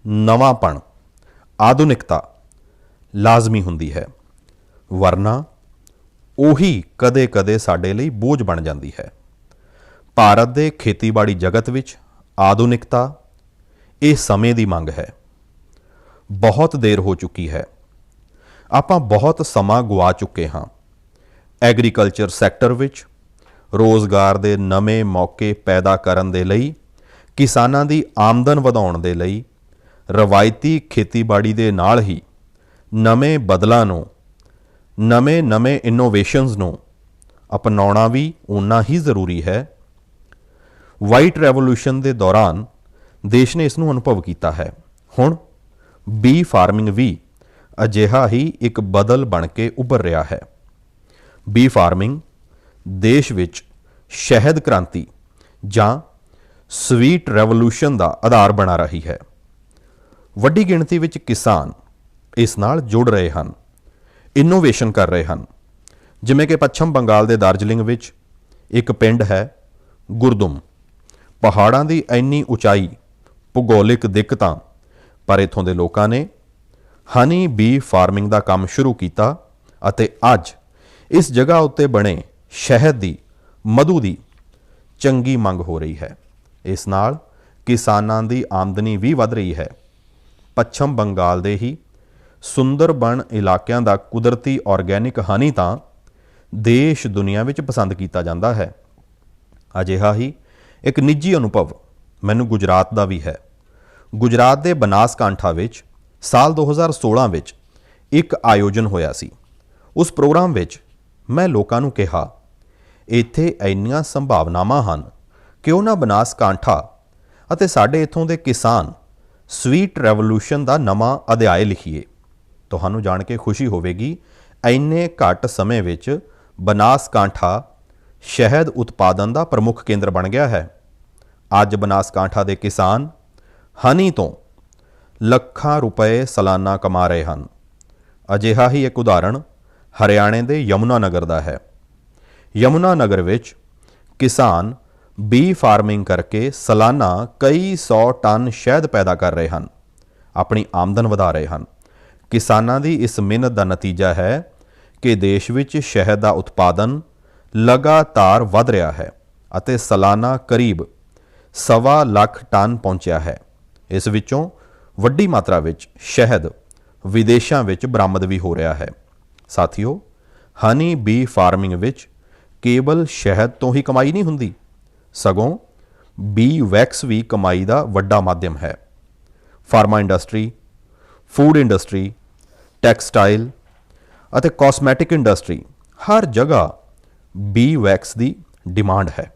ਨਵਾਂਪਣ, ਆਧੁਨਿਕਤਾ ਲਾਜ਼ਮੀ ਹੁੰਦੀ ਹੈ, ਵਰਨਾ ਉਹੀ ਕਦੇ-ਕਦੇ ਸਾਡੇ ਲਈ ਬੋਝ ਬਣ ਜਾਂਦੀ ਹੈ। ਭਾਰਤ ਦੇ ਖੇਤੀਬਾੜੀ ਜਗਤ ਵਿੱਚ ਆਧੁਨਿਕਤਾ ਇਹ ਸਮੇਂ ਦੀ ਮੰਗ ਹੈ। ਬਹੁਤ ਦੇਰ ਹੋ ਚੁੱਕੀ ਹੈ। ਆਪਾਂ ਬਹੁਤ ਸਮਾਂ ਗੁਆ ਚੁੱਕੇ ਹਾਂ। ਐਗਰੀਕਲਚਰ ਸੈਕਟਰ ਵਿੱਚ ਰੋਜ਼ਗਾਰ ਦੇ ਨਵੇਂ ਮੌਕੇ ਪੈਦਾ ਕਰਨ ਦੇ ਲਈ, ਕਿਸਾਨਾਂ ਦੀ ਆਮਦਨ ਵਧਾਉਣ ਦੇ ਲਈ ਰਵਾਇਤੀ ਖੇਤੀਬਾੜੀ ਦੇ ਨਾਲ ਹੀ ਨਵੇਂ ਬਦਲਾਂ ਨੂੰ, ਨਵੇਂ ਇਨੋਵੇਸ਼ਨਸ ਨੂੰ ਅਪਣਾਉਣਾ ਵੀ ਉਨਾ ਹੀ ਜ਼ਰੂਰੀ ਹੈ। ਵਾਈਟ ਰੈਵੋਲੂਸ਼ਨ ਦੇ ਦੌਰਾਨ ਦੇਸ਼ ਨੇ ਇਸ ਨੂੰ ਅਨੁਭਵ ਕੀਤਾ ਹੈ। ਹੁਣ ਬੀ ਫਾਰਮਿੰਗ ਵੀ ਅਜਿਹਾ ਹੀ ਇੱਕ ਬਦਲ ਬਣ ਕੇ ਉੱਭਰ ਰਿਹਾ ਹੈ। ਬੀ ਫਾਰਮਿੰਗ ਦੇਸ਼ ਵਿੱਚ ਸ਼ਹਿਦ ਕ੍ਰਾਂਤੀ ਜਾਂ ਸਵੀਟ ਰੈਵੋਲੂਸ਼ਨ ਦਾ ਆਧਾਰ ਬਣਾ ਰਹੀ ਹੈ। ਵੱਡੀ ਗਿਣਤੀ ਵਿੱਚ ਕਿਸਾਨ ਇਸ ਨਾਲ ਜੁੜ ਰਹੇ ਹਨ, ਇਨੋਵੇਸ਼ਨ ਕਰ ਰਹੇ ਹਨ। ਜਿਵੇਂ ਕਿ ਪੱਛਮ ਬੰਗਾਲ ਦੇ ਦਾਰਜਲਿੰਗ ਵਿੱਚ ਇੱਕ ਪਿੰਡ ਹੈ ਗੁਰਦੁਮ। ਪਹਾੜਾਂ ਦੀ ਇੰਨੀ ਉਚਾਈ, ਭੂਗੋਲਿਕ ਦਿੱਕਤਾਂ, ਪਰ ਇੱਥੋਂ ਦੇ ਲੋਕਾਂ ਨੇ ਹਨੀ ਬੀ ਫਾਰਮਿੰਗ ਦਾ ਕੰਮ ਸ਼ੁਰੂ ਕੀਤਾ ਅਤੇ ਅੱਜ ਇਸ ਜਗ੍ਹਾ ਉੱਤੇ ਬਣੇ ਸ਼ਹਿਦ ਦੀ, ਮਧੂ ਦੀ ਚੰਗੀ ਮੰਗ ਹੋ ਰਹੀ ਹੈ। ਇਸ ਨਾਲ ਕਿਸਾਨਾਂ ਦੀ ਆਮਦਨੀ ਵੀ ਵਧ ਰਹੀ ਹੈ। ਪੱਛਮ ਬੰਗਾਲ ਦੇ ਹੀ ਸੁੰਦਰਬਨ ਇਲਾਕਿਆਂ ਦਾ ਕੁਦਰਤੀ ਆਰਗੈਨਿਕ ਹਨੀ ਤਾਂ ਦੇਸ਼ ਦੁਨੀਆ ਵਿੱਚ ਪਸੰਦ ਕੀਤਾ ਜਾਂਦਾ ਹੈ। ਅਜਿਹਾ ਹੀ ਇੱਕ ਨਿੱਜੀ ਅਨੁਭਵ ਮੈਨੂੰ ਗੁਜਰਾਤ ਦਾ ਵੀ ਹੈ। ਗੁਜਰਾਤ ਦੇ ਬਨਾਸਕਾਂਠਾ ਵਿੱਚ ਸਾਲ 2016 ਵਿੱਚ ਇੱਕ ਆਯੋਜਨ ਹੋਇਆ ਸੀ। ਉਸ ਪ੍ਰੋਗਰਾਮ ਵਿੱਚ ਮੈਂ ਲੋਕਾਂ ਨੂੰ ਕਿਹਾ, ਇੱਥੇ ਇੰਨੀਆਂ ਸੰਭਾਵਨਾਵਾਂ ਹਨ ਕਿ ਉਹਨਾਂ ਬਨਾਸਕਾਂਠਾ ਅਤੇ ਸਾਡੇ ਇੱਥੋਂ ਦੇ ਕਿਸਾਨ ਸਵੀਟ ਰੈਵੋਲੂਸ਼ਨ ਦਾ ਨਵਾਂ ਅਧਿਆਇ ਲਿਖੀਏ। ਤੁਹਾਨੂੰ ਜਾਣ ਕੇ ਖੁਸ਼ੀ ਹੋਵੇਗੀ, ਇੰਨੇ ਘੱਟ ਸਮੇਂ ਵਿੱਚ ਬਨਾਸਕਾਂਠਾ ਸ਼ਹਿਦ ਉਤਪਾਦਨ ਦਾ ਪ੍ਰਮੁੱਖ ਕੇਂਦਰ ਬਣ ਗਿਆ ਹੈ। ਅੱਜ ਬਨਾਸਕਾਂਠਾ ਦੇ ਕਿਸਾਨ ਹਨੀ ਤੋਂ ਲੱਖਾਂ ਰੁਪਏ ਸਾਲਾਨਾ ਕਮਾ ਰਹੇ ਹਨ। ਅਜਿਹਾ ਹੀ ਇੱਕ ਉਦਾਹਰਣ ਹਰਿਆਣੇ ਦੇ ਯਮੁਨਾ ਨਗਰ ਦਾ ਹੈ। ਯਮੁਨਾ ਨਗਰ ਵਿੱਚ ਕਿਸਾਨ ਬੀ ਫਾਰਮਿੰਗ ਕਰਕੇ ਸਾਲਾਨਾ ਕਈ 100 ਟਨ ਸ਼ਹਿਦ ਪੈਦਾ ਕਰ ਰਹੇ ਹਨ, ਆਪਣੀ ਆਮਦਨ ਵਧਾ ਰਹੇ ਹਨ। ਕਿਸਾਨਾਂ ਦੀ ਇਸ ਮਿਹਨਤ ਦਾ ਨਤੀਜਾ ਹੈ ਕਿ ਦੇਸ਼ ਵਿੱਚ ਸ਼ਹਿਦ ਦਾ ਉਤਪਾਦਨ ਲਗਾਤਾਰ ਵਧ ਰਿਹਾ ਹੈ ਅਤੇ ਸਾਲਾਨਾ ਕਰੀਬ 1.25 ਲੱਖ ਟਨ ਪਹੁੰਚਿਆ ਹੈ। ਇਸ ਵਿੱਚੋਂ ਵੱਡੀ ਮਾਤਰਾ ਵਿੱਚ ਸ਼ਹਿਦ ਵਿਦੇਸ਼ਾਂ ਵਿੱਚ ਬਰਾਮਦ ਵੀ ਹੋ ਰਿਹਾ ਹੈ। ਸਾਥੀਓ, ਹਨੀ ਬੀ ਫਾਰਮਿੰਗ ਵਿੱਚ ਕੇਵਲ ਸ਼ਹਿਦ ਤੋਂ ਹੀ ਕਮਾਈ ਨਹੀਂ ਹੁੰਦੀ, ਸਗੋਂ ਬੀ ਵੈਕਸ ਵੀ ਕਮਾਈ ਦਾ ਵੱਡਾ ਮਾਧਿਅਮ ਹੈ। Pharma industry, food industry, textile ਅਤੇ ਕਾਸਮੈਟਿਕ ਇੰਡਸਟਰੀ ਹਰ ਜਗ੍ਹਾ ਬੀ ਵੈਕਸ ਦੀ ਡਿਮਾਂਡ ਹੈ।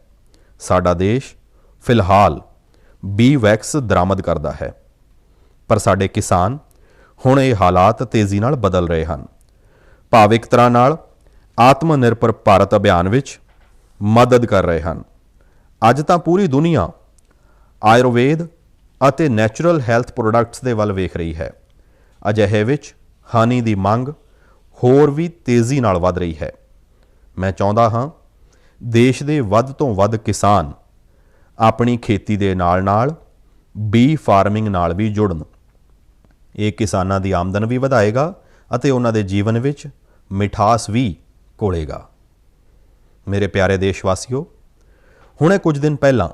ਸਾਡਾ ਦੇਸ਼ ਫਿਲਹਾਲ ਬੀ ਵੈਕਸ ਦਰਾਮਦ ਕਰਦਾ ਹੈ, ਪਰ ਸਾਡੇ ਕਿਸਾਨ ਹੁਣ ਇਹ ਹਾਲਾਤ ਤੇਜ਼ੀ ਨਾਲ ਬਦਲ ਰਹੇ ਹਨ। ਭਾਵ ਇੱਕ ਤਰ੍ਹਾਂ ਨਾਲ ਆਤਮ ਨਿਰਭਰ ਭਾਰਤ ਅਭਿਆਨ ਵਿੱਚ ਮਦਦ ਕਰ ਰਹੇ ਹਨ। ਅੱਜ ਤਾਂ ਪੂਰੀ ਦੁਨੀਆ ਆਯੁਰਵੇਦ ਅਤੇ ਨੈਚੁਰਲ ਹੈਲਥ ਪ੍ਰੋਡਕਟਸ ਦੇ ਵੱਲ ਵੇਖ ਰਹੀ ਹੈ। ਅਜਿਹੇ ਵਿੱਚ ਹਨੀ ਦੀ ਮੰਗ ਹੋਰ ਵੀ ਤੇਜ਼ੀ ਨਾਲ ਵੱਧ ਰਹੀ ਹੈ। ਮੈਂ ਚਾਹੁੰਦਾ ਹਾਂ ਦੇਸ਼ ਦੇ ਵੱਧ ਤੋਂ ਵੱਧ ਕਿਸਾਨ ਆਪਣੀ ਖੇਤੀ ਦੇ ਨਾਲ ਬੀ ਫਾਰਮਿੰਗ ਨਾਲ ਵੀ ਜੁੜਨ। ਇਹ ਕਿਸਾਨਾਂ ਦੀ ਆਮਦਨ ਵੀ ਵਧਾਏਗਾ ਅਤੇ ਉਹਨਾਂ ਦੇ ਜੀਵਨ ਵਿੱਚ ਮਿਠਾਸ ਵੀ ਘੋਲੇਗਾ। ਮੇਰੇ ਪਿਆਰੇ ਦੇਸ਼ ਵਾਸੀਓ, ਹੁਣੇ ਕੁਝ ਦਿਨ ਪਹਿਲਾਂ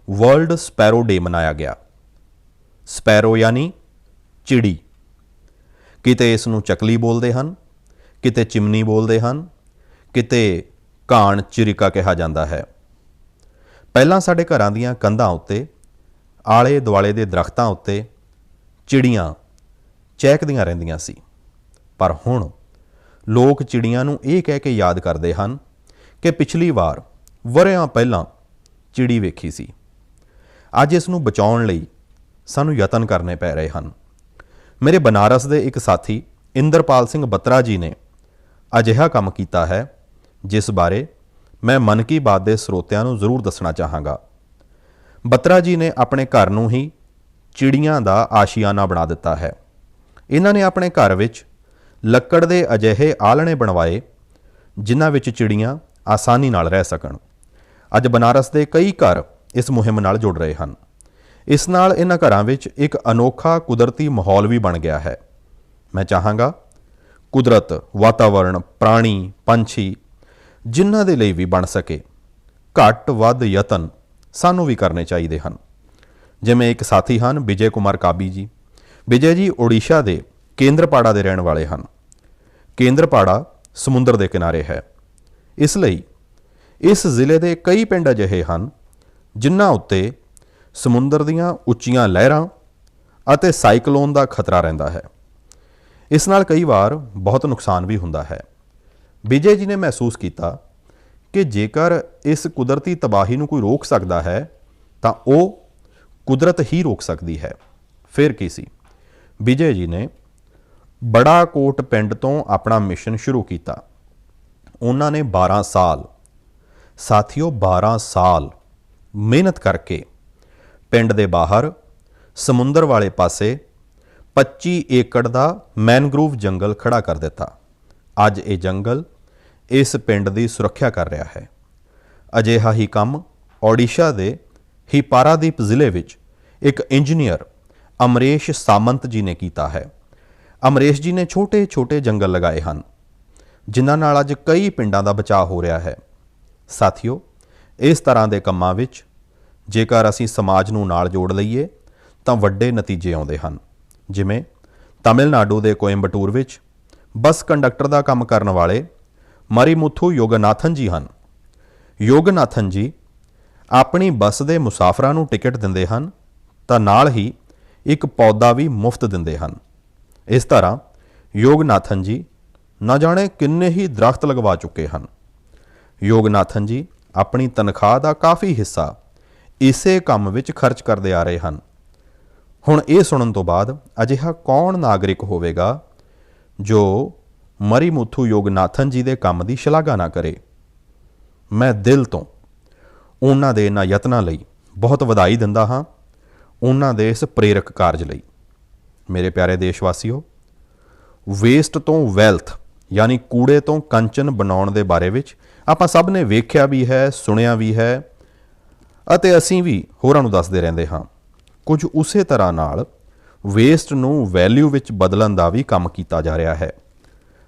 ਵਰਲਡ ਸਪੈਰੋ ਡੇ ਮਨਾਇਆ ਗਿਆ। ਸਪੈਰੋ ਯਾਨੀ ਚਿੜੀ। ਕਿਤੇ ਇਸ ਨੂੰ ਚਕਲੀ ਬੋਲਦੇ ਹਨ, ਕਿਤੇ ਚਿਮਨੀ ਬੋਲਦੇ ਹਨ, ਕਿਤੇ ਕਾਣ ਚਿਰਿਕਾ ਕਿਹਾ ਜਾਂਦਾ ਹੈ। ਪਹਿਲਾਂ ਸਾਡੇ ਘਰਾਂ ਦੀਆਂ ਕੰਧਾਂ ਉੱਤੇ, ਆਲੇ ਦੁਆਲੇ ਦੇ ਦਰਖਤਾਂ ਉੱਤੇ ਚਿੜੀਆਂ ਚਹਿਕਦੀਆਂ ਰਹਿੰਦੀਆਂ ਸੀ, ਪਰ ਹੁਣ ਲੋਕ ਚਿੜੀਆਂ ਨੂੰ ਇਹ ਕਹਿ ਕੇ ਯਾਦ ਕਰਦੇ ਹਨ ਕਿ ਪਿਛਲੀ ਵਾਰ ਵਰ੍ਹਿਆਂ ਪਹਿਲਾਂ ਚਿੜੀ ਵੇਖੀ ਸੀ। ਅੱਜ ਇਸ ਨੂੰ ਬਚਾਉਣ ਲਈ ਸਾਨੂੰ ਯਤਨ ਕਰਨੇ ਪੈ ਰਹੇ ਹਨ। ਮੇਰੇ ਬਨਾਰਸ ਦੇ ਇੱਕ ਸਾਥੀ ਇੰਦਰਪਾਲ ਸਿੰਘ ਬੱਤਰਾ ਜੀ ਨੇ ਅਜਿਹਾ ਕੰਮ ਕੀਤਾ ਹੈ, ਜਿਸ ਬਾਰੇ ਮੈਂ ਮਨ ਕੀ ਬਾਤ ਦੇ ਸਰੋਤਿਆਂ ਨੂੰ ਜ਼ਰੂਰ ਦੱਸਣਾ ਚਾਹਾਂਗਾ। ਬੱਤਰਾ ਜੀ ਨੇ ਆਪਣੇ ਘਰ ਨੂੰ ਹੀ ਚਿੜੀਆਂ ਦਾ ਆਸ਼ੀਆਨਾ ਬਣਾ ਦਿੱਤਾ ਹੈ। ਇਹਨਾਂ ਨੇ ਆਪਣੇ ਘਰ ਵਿੱਚ ਲੱਕੜ ਦੇ ਅਜਿਹੇ ਆਲਣੇ ਬਣਵਾਏ ਜਿਨ੍ਹਾਂ ਵਿੱਚ ਚਿੜੀਆਂ ਆਸਾਨੀ ਨਾਲ ਰਹਿ ਸਕਣ। ਅੱਜ ਬਨਾਰਸ ਦੇ ਕਈ ਘਰ ਇਸ ਮੁਹਿੰਮ ਨਾਲ ਜੁੜ ਰਹੇ ਹਨ। ਇਸ ਨਾਲ ਇਹਨਾਂ ਘਰਾਂ ਵਿੱਚ ਇੱਕ ਅਨੋਖਾ ਕੁਦਰਤੀ ਮਾਹੌਲ ਵੀ ਬਣ ਗਿਆ ਹੈ। ਮੈਂ ਚਾਹਾਂਗਾ ਕੁਦਰਤ, ਵਾਤਾਵਰਣ, ਪ੍ਰਾਣੀ, ਪੰਛੀ ਜਿਨ੍ਹਾਂ ਦੇ ਲਈ ਵੀ ਬਣ ਸਕੇ, ਘੱਟ ਵੱਧ ਯਤਨ ਸਾਨੂੰ ਵੀ ਕਰਨੇ ਚਾਹੀਦੇ ਹਨ। ਜਿਵੇਂ ਇੱਕ ਸਾਥੀ ਹਨ ਵਿਜੇ ਕੁਮਾਰ ਕਾਬੀ ਜੀ। ਵਿਜੇ ਜੀ ਓਡੀਸ਼ਾ ਦੇ ਕੇਂਦਰਪਾੜਾ ਦੇ ਰਹਿਣ ਵਾਲੇ ਹਨ। ਕੇਂਦਰਪਾੜਾ ਸਮੁੰਦਰ ਦੇ ਕਿਨਾਰੇ ਹੈ, ਇਸ ਲਈ ਇਸ ਜ਼ਿਲ੍ਹੇ ਦੇ ਕਈ ਪਿੰਡ ਅਜਿਹੇ ਹਨ ਜਿਨ੍ਹਾਂ ਉੱਤੇ ਸਮੁੰਦਰ ਦੀਆਂ ਉੱਚੀਆਂ ਲਹਿਰਾਂ ਅਤੇ ਸਾਈਕਲੋਨ ਦਾ ਖਤਰਾ ਰਹਿੰਦਾ ਹੈ। ਇਸ ਨਾਲ ਕਈ ਵਾਰ ਬਹੁਤ ਨੁਕਸਾਨ ਵੀ ਹੁੰਦਾ ਹੈ। ਵਿਜੇ ਜੀ ਨੇ ਮਹਿਸੂਸ ਕੀਤਾ ਕਿ ਜੇਕਰ ਇਸ ਕੁਦਰਤੀ ਤਬਾਹੀ ਨੂੰ ਕੋਈ ਰੋਕ ਸਕਦਾ ਹੈ ਤਾਂ ਉਹ ਕੁਦਰਤ ਹੀ ਰੋਕ ਸਕਦੀ ਹੈ। ਫਿਰ ਕੀ ਸੀ, ਵਿਜੇ ਜੀ ਨੇ ਬੜਾ ਕੋਟ ਪਿੰਡ ਤੋਂ ਆਪਣਾ ਮਿਸ਼ਨ ਸ਼ੁਰੂ ਕੀਤਾ। ਉਹਨਾਂ ਨੇ 12 ਸਾਲ, ਸਾਥੀਓ 12 ਸਾਲ ਮਿਹਨਤ ਕਰਕੇ ਪਿੰਡ ਦੇ ਬਾਹਰ ਸਮੁੰਦਰ ਵਾਲੇ ਪਾਸੇ 25 ਏਕੜ ਦਾ ਮੈਨਗਰੋਵ ਜੰਗਲ ਖੜਾ ਕਰ ਦਿੱਤਾ। ਅੱਜ ਇਹ ਜੰਗਲ ਇਸ ਪਿੰਡ ਦੀ ਸੁਰੱਖਿਆ ਕਰ ਰਿਹਾ ਹੈ। ਅਜਿਹਾ ਹੀ ਕੰਮ ਓਡੀਸ਼ਾ ਦੇ ਹੀ ਪਾਰਾਦੀਪ ਜ਼ਿਲ੍ਹੇ ਵਿੱਚ ਇੱਕ ਇੰਜੀਨੀਅਰ ਅਮਰੇਸ਼ ਸਾਮੰਤ ਜੀ ਨੇ ਕੀਤਾ ਹੈ। ਅਮਰੇਸ਼ ਜੀ ਨੇ ਛੋਟੇ-ਛੋਟੇ ਜੰਗਲ ਲਗਾਏ ਹਨ, ਜਿਨ੍ਹਾਂ ਨਾਲ ਅੱਜ ਕਈ ਪਿੰਡਾਂ ਦਾ ਬਚਾਅ ਹੋ ਰਿਹਾ ਹੈ। ਸਾਥੀਓ, ਇਸ ਤਰ੍ਹਾਂ ਦੇ ਕੰਮਾਂ ਵਿੱਚ ਜੇਕਰ ਅਸੀਂ ਸਮਾਜ ਨੂੰ ਨਾਲ ਜੋੜ ਲਈਏ ਤਾਂ ਵੱਡੇ ਨਤੀਜੇ ਆਉਂਦੇ ਹਨ। ਜਿਵੇਂ ਤਮਿਲਨਾਡੂ ਦੇ ਕੋਇੰਬਟੂਰ ਵਿੱਚ ਬੱਸ ਕੰਡਕਟਰ ਦਾ ਕੰਮ ਕਰਨ ਵਾਲੇ ਮਰੀਮੁਥੂ ਯੋਗਨਾਥਨ ਜੀ ਹਨ। ਯੋਗਨਾਥਨ ਜੀ ਆਪਣੀ ਬੱਸ ਦੇ ਮੁਸਾਫਰਾਂ ਨੂੰ ਟਿਕਟ ਦਿੰਦੇ ਹਨ ਤਾਂ ਨਾਲ ਹੀ ਇੱਕ ਪੌਦਾ ਵੀ ਮੁਫਤ ਦਿੰਦੇ ਹਨ। ਇਸ ਤਰ੍ਹਾਂ ਯੋਗਨਾਥਨ ਜੀ ਨਾ ਜਾਣੇ ਕਿੰਨੇ ਹੀ ਦਰਖਤ ਲਗਵਾ ਚੁੱਕੇ ਹਨ। ਯੋਗਨਾਥਨ ਜੀ ਆਪਣੀ ਤਨਖਾਹ ਦਾ ਕਾਫੀ ਹਿੱਸਾ ਇਸੇ ਕੰਮ ਵਿੱਚ ਖਰਚ ਕਰਦੇ ਆ ਰਹੇ ਹਨ। ਹੁਣ ਇਹ ਸੁਣਨ ਤੋਂ ਬਾਅਦ ਅਜਿਹਾ ਕੌਣ ਨਾਗਰਿਕ ਹੋਵੇਗਾ ਜੋ ਮਰੀਮੁਥੂ ਯੋਗਨਾਥਨ ਜੀ ਦੇ ਕੰਮ ਦੀ ਸ਼ਲਾਘਾ ਨਾ ਕਰੇ। ਮੈਂ ਦਿਲ ਤੋਂ ਉਹਨਾਂ ਦੇ ਇਹਨਾਂ ਯਤਨਾਂ ਲਈ ਬਹੁਤ ਵਧਾਈ ਦਿੰਦਾ ਹਾਂ, ਉਹਨਾਂ ਦੇ ਇਸ ਪ੍ਰੇਰਕ ਕਾਰਜ ਲਈ। ਮੇਰੇ ਪਿਆਰੇ ਦੇਸ਼ ਵਾਸੀਓ, ਵੇਸਟ ਤੋਂ ਵੈਲਥ ਯਾਨੀ ਕੂੜੇ ਤੋਂ ਕੰਚਨ ਬਣਾਉਣ ਦੇ ਬਾਰੇ ਵਿੱਚ ਆਪਾਂ ਸਭ ਨੇ ਵੇਖਿਆ ਵੀ ਹੈ, ਸੁਣਿਆ ਵੀ ਹੈ ਅਤੇ ਅਸੀਂ ਵੀ ਹੋਰਾਂ ਨੂੰ ਦੱਸਦੇ ਰਹਿੰਦੇ ਹਾਂ। ਕੁਝ ਉਸੇ ਤਰ੍ਹਾਂ ਨਾਲ ਵੇਸਟ ਨੂੰ ਵੈਲਿਊ ਵਿੱਚ ਬਦਲਣ ਦਾ ਵੀ ਕੰਮ ਕੀਤਾ ਜਾ ਰਿਹਾ ਹੈ।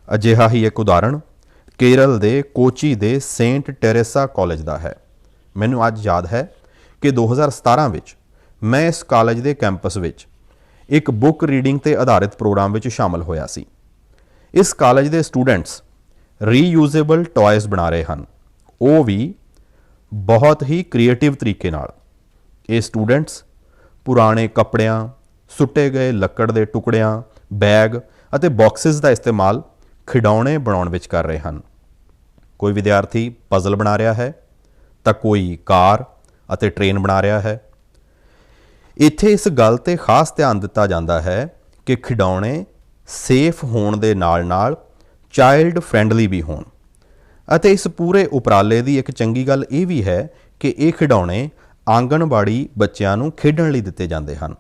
ਅਜਿਹਾ ਹੀ ਇੱਕ ਉਦਾਹਰਣ ਕੇਰਲ ਦੇ ਕੋਚੀ ਦੇ ਸੇਂਟ ਟੈਰੇਸਾ ਕਾਲਜ ਦਾ ਹੈ। ਮੈਨੂੰ ਅੱਜ ਯਾਦ ਹੈ ਕਿ 2017 ਵਿੱਚ ਮੈਂ ਇਸ ਕਾਲਜ ਦੇ ਕੈਂਪਸ ਵਿੱਚ ਇੱਕ ਬੁੱਕ ਰੀਡਿੰਗ ਤੇ ਆਧਾਰਿਤ ਪ੍ਰੋਗਰਾਮ ਵਿੱਚ ਸ਼ਾਮਲ ਹੋਇਆ ਸੀ। ਇਸ ਕਾਲਜ ਦੇ ਸਟੂਡੈਂਟਸ ਰੀਯੂਜ਼ੇਬਲ ਟॉयਜ਼ ਬਣਾ ਰਹੇ ਹਨ, ਉਹ ਵੀ ਬਹੁਤ ਹੀ ਕ੍ਰੀਏਟਿਵ ਤਰੀਕੇ ਨਾਲ ਇਹ ਸਟੂਡੈਂਟਸ ਪੁਰਾਣੇ ਕੱਪੜਿਆਂ, ਸੁੱਟੇ ਗਏ ਲੱਕੜ ਦੇ ਟੁਕੜਿਆਂ, ਬੈਗ ਅਤੇ ਬਾਕਸਿਸ ਦਾ ਇਸਤੇਮਾਲ ਖਿਡੌਣੇ ਬਣਾਉਣ ਵਿੱਚ ਕਰ ਰਹੇ ਹਨ। ਕੋਈ ਵਿਦਿਆਰਥੀ ਪਜ਼ਲ ਬਣਾ ਰਿਹਾ ਹੈ ਤਾਂ ਕੋਈ ਕਾਰ ਅਤੇ ਟ੍ਰੇਨ ਬਣਾ ਰਿਹਾ ਹੈ। ਇੱਥੇ ਇਸ ਗੱਲ ਤੇ ਖਾਸ ਧਿਆਨ ਦਿੱਤਾ ਜਾਂਦਾ ਹੈ ਕਿ ਖਿਡੌਣੇ ਸੇਫ ਹੋਣ ਦੇ ਨਾਲ-ਨਾਲ ਚਾਈਲਡ ਫ੍ਰੈਂਡਲੀ ਵੀ ਹੋਣ ਅਤੇ ਇਸ ਪੂਰੇ ਉਪਰਾਲੇ ਦੀ ਇੱਕ ਚੰਗੀ ਗੱਲ ਇਹ ਵੀ ਹੈ ਕਿ ਇਹ ਖਿਡੌਣੇ ਆਂਗਣਵਾੜੀ ਬੱਚਿਆਂ ਨੂੰ ਖੇਡਣ ਲਈ ਦਿੱਤੇ ਜਾਂਦੇ ਹਨ।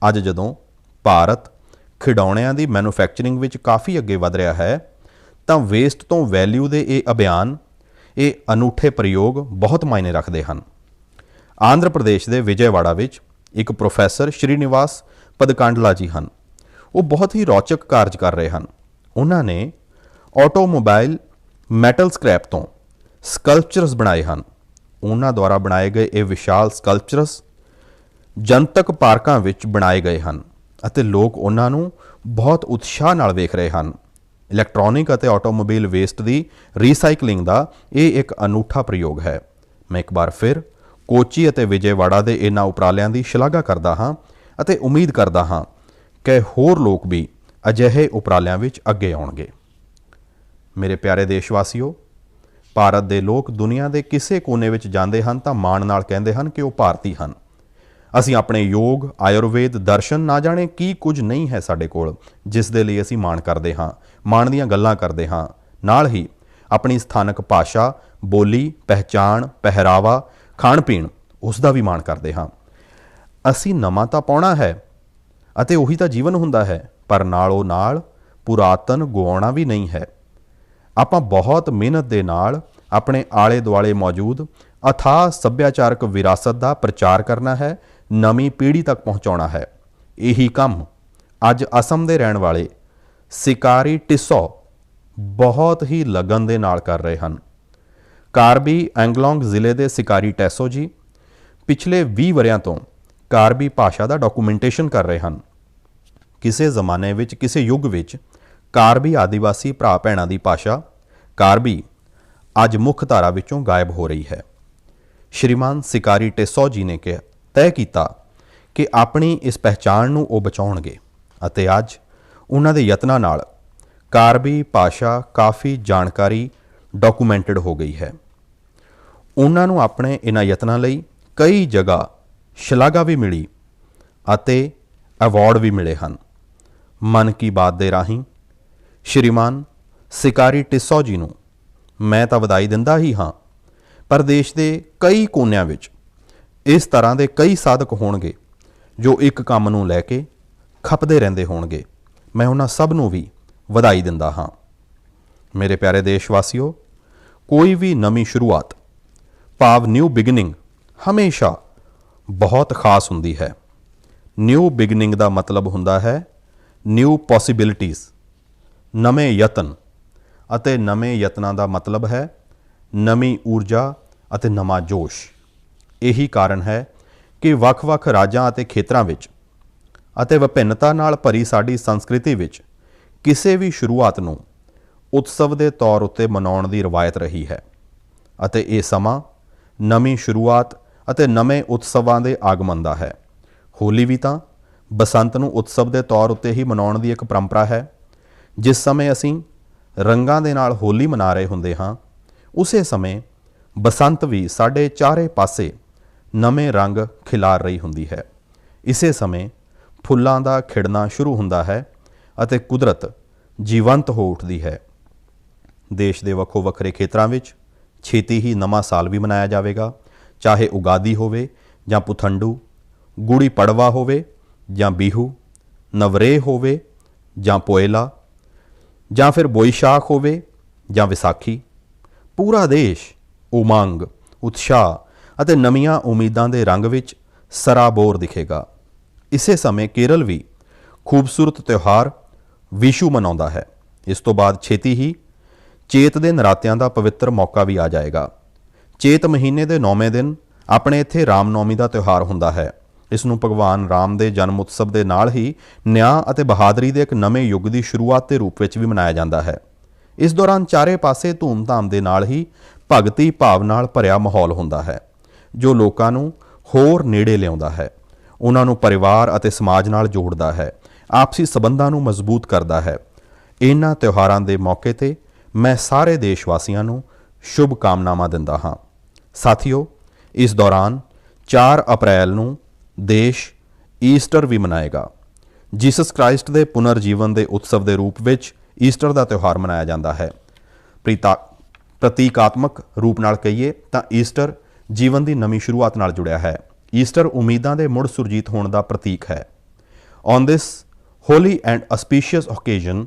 ਅੱਜ ਜਦੋਂ ਭਾਰਤ ਖਿਡੌਣਿਆਂ ਦੀ ਮੈਨੂਫੈਕਚਰਿੰਗ ਵਿੱਚ ਕਾਫੀ ਅੱਗੇ ਵਧ ਰਿਹਾ ਹੈ ਤਾਂ ਵੇਸਟ ਤੋਂ ਵੈਲਿਊ ਦੇ ਇਹ ਅਭਿਆਨ, ਇਹ ਅਨੂਠੇ ਪ੍ਰਯੋਗ ਬਹੁਤ ਮਾਇਨੇ ਰੱਖਦੇ ਹਨ। ਆਂਧਰਾ ਪ੍ਰਦੇਸ਼ ਦੇ ਵਿਜੇਵਾੜਾ ਵਿੱਚ ਇੱਕ ਪ੍ਰੋਫੈਸਰ ਸ਼੍ਰੀਨਿਵਾਸ ਪਦਕਾਂਡਲਾ ਜੀ ਹਨ। ਉਹ ਬਹੁਤ ਹੀ ਰੌਚਕ ਕਾਰਜ ਕਰ ਰਹੇ ਹਨ। ਉਹਨਾਂ ਨੇ ਆਟੋਮੋਬਾਈਲ ਮੈਟਲ ਸਕ੍ਰੈਪ ਤੋਂ ਸਕਲਪਚਰਸ ਬਣਾਏ ਹਨ। ਉਹਨਾਂ ਦੁਆਰਾ ਬਣਾਏ ਗਏ ਇਹ ਵਿਸ਼ਾਲ ਸਕਲਪਚਰਸ ਜਨਤਕ ਪਾਰਕਾਂ ਵਿੱਚ ਬਣਾਏ ਗਏ ਹਨ ਅਤੇ ਲੋਕ ਉਹਨਾਂ ਨੂੰ ਬਹੁਤ ਉਤਸ਼ਾਹ ਨਾਲ ਵੇਖ ਰਹੇ ਹਨ। ਇਲੈਕਟ੍ਰੋਨਿਕ ਅਤੇ ਆਟੋਮੋਬਾਈਲ ਵੇਸਟ ਦੀ ਰੀਸਾਈਕਲਿੰਗ ਦਾ ਇਹ ਇੱਕ ਅਨੂਠਾ ਪ੍ਰਯੋਗ ਹੈ। ਮੈਂ ਇੱਕ ਵਾਰ ਫਿਰ ਕੋਚੀ ਅਤੇ ਵਿਜੇਵਾੜਾ ਦੇ ਇਹਨਾਂ ਉਪਰਾਲਿਆਂ ਦੀ ਸ਼ਲਾਘਾ ਕਰਦਾ ਹਾਂ ਅਤੇ ਉਮੀਦ ਕਰਦਾ ਹਾਂ ਕਿ ਹੋਰ ਲੋਕ ਵੀ ਅਜਿਹੇ ਉਪਰਾਲਿਆਂ ਵਿੱਚ ਅੱਗੇ ਆਉਣਗੇ। ਮੇਰੇ ਪਿਆਰੇ ਦੇਸ਼ਵਾਸੀਓ, ਭਾਰਤ ਦੇ ਲੋਕ ਦੁਨੀਆ ਦੇ ਕਿਸੇ ਕੋਨੇ ਵਿੱਚ ਜਾਂਦੇ ਹਨ ਤਾਂ ਮਾਣ ਨਾਲ ਕਹਿੰਦੇ ਹਨ ਕਿ ਉਹ ਭਾਰਤੀ ਹਨ। ਅਸੀਂ ਆਪਣੇ ਯੋਗ, ਆਯੁਰਵੇਦ, ਦਰਸ਼ਨ, ਨਾ ਜਾਣੇ ਕੀ ਕੁਝ ਨਹੀਂ ਹੈ ਸਾਡੇ ਕੋਲ ਜਿਸ ਦੇ ਲਈ ਅਸੀਂ ਮਾਣ ਕਰਦੇ ਹਾਂ, ਮਾਣ ਦੀਆਂ ਗੱਲਾਂ ਕਰਦੇ ਹਾਂ। ਨਾਲ ਹੀ ਆਪਣੀ ਸਥਾਨਕ ਭਾਸ਼ਾ, ਬੋਲੀ, ਪਹਿਚਾਣ, ਪਹਿਰਾਵਾ, ਖਾਣ ਪੀਣ, ਉਸ ਦਾ ਵੀ ਮਾਣ ਕਰਦੇ ਹਾਂ। ਅਸੀਂ ਨਵਾਂ ਤਾਂ ਪਾਉਣਾ ਹੈ ਅਤੇ ਉਹੀ ਤਾਂ ਜੀਵਨ ਹੁੰਦਾ ਹੈ, ਪਰ ਨਾਲੋਂ ਨਾਲ ਪੁਰਾਤਨ ਗੁਆਉਣਾ ਵੀ ਨਹੀਂ ਹੈ। ਆਪਾਂ ਬਹੁਤ ਮਿਹਨਤ ਦੇ ਨਾਲ ਆਪਣੇ ਆਲੇ ਦੁਆਲੇ ਮੌਜੂਦ ਅਥਾਹ ਸੱਭਿਆਚਾਰਕ ਵਿਰਾਸਤ ਦਾ ਪ੍ਰਚਾਰ ਕਰਨਾ ਹੈ, ਨਵੀਂ ਪੀੜ੍ਹੀ ਤੱਕ ਪਹੁੰਚਾਉਣਾ ਹੈ। ਇਹੀ ਕੰਮ ਅੱਜ ਅਸਮ ਦੇ ਰਹਿਣ ਵਾਲੇ ਸਿਕਾਰੀ ਟਿੱਸੌ ਬਹੁਤ ਹੀ ਲਗਨ ਦੇ ਨਾਲ ਕਰ ਰਹੇ ਹਨ। ਕਾਰਬੀ ਐਂਗਲੋਂਗ ਜ਼ਿਲ੍ਹੇ ਦੇ ਸਿਕਾਰੀ ਟੈਸੋ ਜੀ ਪਿਛਲੇ 20 ਵਰ੍ਹਿਆਂ ਤੋਂ ਕਾਰਬੀ ਭਾਸ਼ਾ ਦਾ ਡਾਕੂਮੈਂਟੇਸ਼ਨ ਕਰ ਰਹੇ ਹਨ। ਕਿਸੇ ਜ਼ਮਾਨੇ ਵਿੱਚ, ਕਿਸੇ ਯੁੱਗ ਵਿੱਚ ਕਾਰਬੀ ਆਦੀਵਾਸੀ ਭਰਾ ਭੈਣਾਂ ਦੀ ਭਾਸ਼ਾ ਕਾਰਬੀ ਅੱਜ ਮੁੱਖ ਧਾਰਾ ਵਿੱਚੋਂ ਗਾਇਬ ਹੋ ਰਹੀ ਹੈ। ਸ਼੍ਰੀਮਾਨ ਸਿਕਾਰੀ ਟੈਸੋ ਜੀ ਨੇ ਤੈਅ ਕੀਤਾ ਕਿ ਆਪਣੀ ਇਸ ਪਹਿਚਾਣ ਨੂੰ ਉਹ ਬਚਾਉਣਗੇ ਅਤੇ ਅੱਜ ਉਹਨਾਂ ਦੇ ਯਤਨਾਂ ਨਾਲ ਕਾਰਬੀ ਭਾਸ਼ਾ ਕਾਫੀ ਜਾਣਕਾਰੀ ਡਾਕੂਮੈਂਟਡ ਹੋ ਗਈ ਹੈ। ਉਹਨਾਂ ਨੂੰ ਆਪਣੇ ਇਹਨਾਂ ਯਤਨਾਂ ਲਈ ਕਈ ਜਗ੍ਹਾ ਸ਼ਲਾਘਾ ਵੀ ਮਿਲੀ ਅਤੇ ਅਵਾਰਡ ਵੀ ਮਿਲੇ ਹਨ। ਮਨ ਕੀ ਬਾਤ ਦੇ ਰਾਹੀਂ ਸ਼੍ਰੀਮਾਨ ਸਿਕਾਰੀ ਟਿੱਸੌ ਜੀ ਨੂੰ ਮੈਂ ਤਾਂ ਵਧਾਈ ਦਿੰਦਾ ਹੀ ਹਾਂ, ਪਰ ਦੇਸ਼ ਦੇ ਕਈ ਕੋਨਿਆਂ ਵਿੱਚ ਇਸ ਤਰ੍ਹਾਂ ਦੇ ਕਈ ਸਾਧਕ ਹੋਣਗੇ ਜੋ ਇੱਕ ਕੰਮ ਨੂੰ ਲੈ ਕੇ ਖਪਦੇ ਰਹਿੰਦੇ ਹੋਣਗੇ। ਮੈਂ ਉਹਨਾਂ ਸਭ ਨੂੰ ਵੀ ਵਧਾਈ ਦਿੰਦਾ ਹਾਂ। ਮੇਰੇ ਪਿਆਰੇ ਦੇਸ਼ਵਾਸੀਓ, ਕੋਈ ਵੀ ਨਵੀਂ ਸ਼ੁਰੂਆਤ ਭਾਵ ਨਿਊ ਬਿਗਨਿੰਗ ਹਮੇਸ਼ਾ ਬਹੁਤ ਖਾਸ ਹੁੰਦੀ ਹੈ। ਨਿਊ ਬਿਗਨਿੰਗ ਦਾ ਮਤਲਬ ਹੁੰਦਾ ਹੈ ਨਿਊ ਪੋਸੀਬਿਲਿਟੀਜ਼, ਨਵੇਂ ਯਤਨ, ਅਤੇ ਨਵੇਂ ਯਤਨਾਂ ਦਾ ਮਤਲਬ ਹੈ ਨਵੀਂ ਊਰਜਾ ਅਤੇ ਨਵਾਂ ਜੋਸ਼। ਇਹੀ ਕਾਰਨ ਹੈ ਕਿ ਵੱਖ-ਵੱਖ ਰਾਜਾਂ ਅਤੇ ਖੇਤਰਾਂ ਵਿੱਚ ਅਤੇ ਵਿਭਿੰਨਤਾ ਨਾਲ ਭਰੀ ਸਾਡੀ ਸੰਸਕ੍ਰਿਤੀ ਵਿੱਚ ਕਿਸੇ ਵੀ ਸ਼ੁਰੂਆਤ ਨੂੰ ਉਤਸਵ ਦੇ ਤੌਰ ਉੱਤੇ ਮਨਾਉਣ ਦੀ ਰਵਾਇਤ ਰਹੀ ਹੈ ਅਤੇ ਇਹ ਸਮਾਂ ਨਵੀਂ ਸ਼ੁਰੂਆਤ ਅਤੇ ਨਵੇਂ ਉਤਸਵਾਂ ਦੇ ਆਗਮਨ ਦਾ ਹੈ। ਹੋਲੀ ਵੀ ਤਾਂ ਬਸੰਤ ਨੂੰ ਉਤਸਵ ਦੇ ਤੌਰ ਉੱਤੇ ਹੀ ਮਨਾਉਣ ਦੀ ਇੱਕ ਪਰੰਪਰਾ ਹੈ। ਜਿਸ ਸਮੇਂ ਅਸੀਂ ਰੰਗਾਂ ਦੇ ਨਾਲ ਹੋਲੀ ਮਨਾ ਰਹੇ ਹੁੰਦੇ ਹਾਂ, ਉਸੇ ਸਮੇਂ ਬਸੰਤ ਵੀ ਸਾਡੇ ਚਾਰੇ ਪਾਸੇ ਨਵੇਂ ਰੰਗ ਖਿਲਾਰ ਰਹੀ ਹੁੰਦੀ ਹੈ। ਇਸੇ ਸਮੇਂ ਫੁੱਲਾਂ ਦਾ ਖਿੜਨਾ ਸ਼ੁਰੂ ਹੁੰਦਾ ਹੈ ਅਤੇ ਕੁਦਰਤ ਜੀਵੰਤ ਹੋ ਉੱਠਦੀ ਹੈ। ਦੇਸ਼ ਦੇ ਵੱਖੋ ਵੱਖਰੇ ਖੇਤਰਾਂ ਵਿੱਚ ਛੇਤੀ ਹੀ ਨਵਾਂ ਸਾਲ ਵੀ ਮਨਾਇਆ ਜਾਵੇਗਾ, ਚਾਹੇ ਉਗਾਦੀ ਹੋਵੇ ਜਾਂ ਪੁਥੰਡੂ, ਗੁੜੀ ਪੜਵਾ ਹੋਵੇ ਜਾਂ ਬੀਹੂ, ਨਵਰੇਹ ਹੋਵੇ ਜਾਂ ਪੋਇਲਾ, ਜਾਂ ਫਿਰ ਬੋਈਸ਼ਾਖ ਹੋਵੇ ਜਾਂ ਵਿਸਾਖੀ। ਪੂਰਾ ਦੇਸ਼ ਉਮੰਗ, ਉਤਸ਼ਾਹ ਅਤੇ ਨਵੀਆਂ ਉਮੀਦਾਂ ਦੇ ਰੰਗ ਵਿੱਚ ਸਰਾਬੋਰ ਦਿਖੇਗਾ। ਇਸੇ ਸਮੇਂ ਕੇਰਲ ਵੀ ਖੂਬਸੂਰਤ ਤਿਉਹਾਰ ਵਿਸ਼ੂ ਮਨਾਉਂਦਾ ਹੈ। ਇਸ ਤੋਂ ਬਾਅਦ ਛੇਤੀ ਹੀ ਚੇਤ ਦੇ ਨਰਾਤਿਆਂ ਦਾ ਪਵਿੱਤਰ ਮੌਕਾ ਵੀ ਆ ਜਾਏਗਾ। ਚੇਤ ਮਹੀਨੇ ਦੇ 9ਵੇਂ ਦਿਨ ਆਪਣੇ ਇੱਥੇ ਰਾਮ ਨੌਮੀ ਦਾ ਤਿਉਹਾਰ ਹੁੰਦਾ ਹੈ। ਇਸ ਨੂੰ ਭਗਵਾਨ ਰਾਮ ਦੇ ਜਨਮ ਉਤਸਵ ਦੇ ਨਾਲ ਹੀ ਨਿਆਂ ਅਤੇ ਬਹਾਦਰੀ ਦੇ ਇੱਕ ਨਵੇਂ ਯੁੱਗ ਦੀ ਸ਼ੁਰੂਆਤ ਦੇ ਰੂਪ ਵਿੱਚ ਵੀ ਮਨਾਇਆ ਜਾਂਦਾ ਹੈ। ਇਸ ਦੌਰਾਨ ਚਾਰੇ ਪਾਸੇ ਧੂਮਧਾਮ ਦੇ ਨਾਲ ਹੀ ਭਗਤੀ ਭਾਵ ਨਾਲ ਭਰਿਆ ਮਾਹੌਲ ਹੁੰਦਾ ਹੈ ਜੋ ਲੋਕਾਂ ਨੂੰ ਹੋਰ ਨੇੜੇ ਲਿਆਉਂਦਾ ਹੈ, ਉਹਨਾਂ ਨੂੰ ਪਰਿਵਾਰ ਅਤੇ ਸਮਾਜ ਨਾਲ ਜੋੜਦਾ ਹੈ, ਆਪਸੀ ਸਬੰਧਾਂ ਨੂੰ ਮਜ਼ਬੂਤ ਕਰਦਾ ਹੈ। ਇਹਨਾਂ ਤਿਉਹਾਰਾਂ ਦੇ ਮੌਕੇ ਤੇ ਮੈਂ ਸਾਰੇ ਦੇਸ਼ ਵਾਸੀਆਂ ਨੂੰ ਸ਼ੁਭ ਕਾਮਨਾਵਾਂ ਦਿੰਦਾ ਹਾਂ। ਸਾਥੀਓ, ਇਸ ਦੌਰਾਨ 4 ਅਪ੍ਰੈਲ ਨੂੰ ਦੇਸ਼ ਈਸਟਰ ਵੀ ਮਨਾਏਗਾ। ਜੀਸਸ ਕ੍ਰਾਈਸਟ ਦੇ ਪੁਨਰ ਜੀਵਨ ਦੇ ਉਤਸਵ ਦੇ ਰੂਪ ਵਿੱਚ ਈਸਟਰ ਦਾ ਤਿਉਹਾਰ ਮਨਾਇਆ ਜਾਂਦਾ ਹੈ। ਪ੍ਰਤੀਕਾਤਮਕ ਰੂਪ ਨਾਲ ਕਹੀਏ ਤਾਂ ਈਸਟਰ ਜੀਵਨ ਦੀ ਨਵੀਂ ਸ਼ੁਰੂਆਤ ਨਾਲ ਜੁੜਿਆ ਹੈ। ਈਸਟਰ ਉਮੀਦਾਂ ਦੇ ਮੁੜ ਸੁਰਜੀਤ ਹੋਣ ਦਾ ਪ੍ਰਤੀਕ ਹੈ। On this holy and auspicious occasion,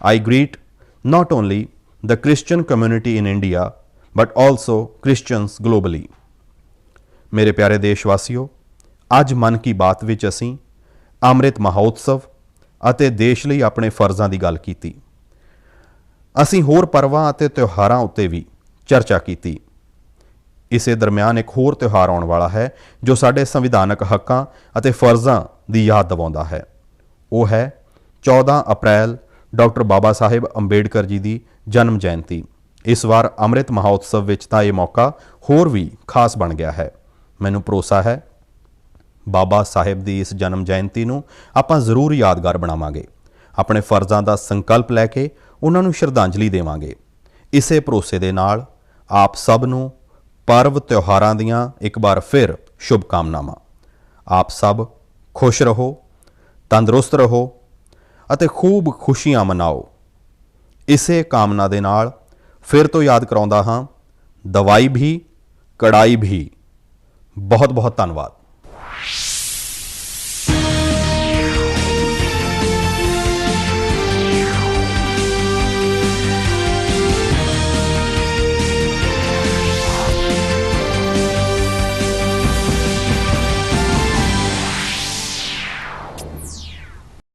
I greet not only the Christian community in India, but also Christians globally. ਮੇਰੇ ਪਿਆਰੇ ਦੇਸ਼ ਵਾਸੀਓ, ਅੱਜ ਮਨ ਕੀ ਬਾਤ ਵਿੱਚ ਅਸੀਂ ਅੰਮ੍ਰਿਤ ਮਹੋਤਸਵ ਅਤੇ ਦੇਸ਼ ਲਈ ਆਪਣੇ ਫਰਜ਼ਾਂ ਦੀ ਗੱਲ ਕੀਤੀ। ਅਸੀਂ ਹੋਰ ਪਰਵਾਂ ਅਤੇ ਤਿਉਹਾਰਾਂ ਉੱਤੇ ਵੀ ਚਰਚਾ ਕੀਤੀ। ਇਸੇ ਦਰਮਿਆਨ ਇੱਕ ਹੋਰ ਤਿਉਹਾਰ ਆਉਣ ਵਾਲਾ ਹੈ ਜੋ ਸਾਡੇ ਸੰਵਿਧਾਨਕ ਹੱਕਾਂ ਅਤੇ ਫਰਜ਼ਾਂ ਦੀ ਯਾਦ ਦਿਵਾਉਂਦਾ ਹੈ। ਉਹ ਹੈ 14 ਅਪ੍ਰੈਲ ਡਾਕਟਰ ਬਾਬਾ ਸਾਹਿਬ ਅੰਬੇਡਕਰ ਜੀ ਦੀ ਜਨਮ ਜਯੰਤੀ। ਇਸ ਵਾਰ ਅੰਮ੍ਰਿਤ ਮਹੋਤਸਵ ਵਿੱਚ ਤਾਂ ਇਹ ਮੌਕਾ ਹੋਰ ਵੀ ਖਾਸ ਬਣ ਗਿਆ ਹੈ। ਮੈਨੂੰ ਭਰੋਸਾ ਹੈ ਬਾਬਾ ਸਾਹਿਬ ਦੀ ਇਸ ਜਨਮ ਜਯੰਤੀ ਨੂੰ ਆਪਾਂ ਜ਼ਰੂਰ ਯਾਦਗਾਰ ਬਣਾਵਾਂਗੇ, ਆਪਣੇ ਫਰਜ਼ਾਂ ਦਾ ਸੰਕਲਪ ਲੈ ਕੇ ਉਹਨਾਂ ਨੂੰ ਸ਼ਰਧਾਂਜਲੀ ਦੇਵਾਂਗੇ। ਇਸੇ ਭਰੋਸੇ ਦੇ ਨਾਲ ਆਪ ਸਭ ਨੂੰ ਪਰਵ ਤਿਉਹਾਰਾਂ ਦੀਆਂ ਇੱਕ ਵਾਰ ਫਿਰ ਸ਼ੁਭ ਕਾਮਨਾਵਾਂ। ਆਪ ਸਭ ਖੁਸ਼ ਰਹੋ, ਤੰਦਰੁਸਤ ਰਹੋ ਅਤੇ ਖੂਬ ਖੁਸ਼ੀਆਂ ਮਨਾਓ। ਇਸੇ ਕਾਮਨਾ ਦੇ ਨਾਲ ਫਿਰ ਤੋਂ ਯਾਦ ਕਰਾਉਂਦਾ ਹਾਂ, ਦਵਾਈ ਵੀ ਕੜਾਈ ਵੀ। ਬਹੁਤ ਬਹੁਤ ਧੰਨਵਾਦ।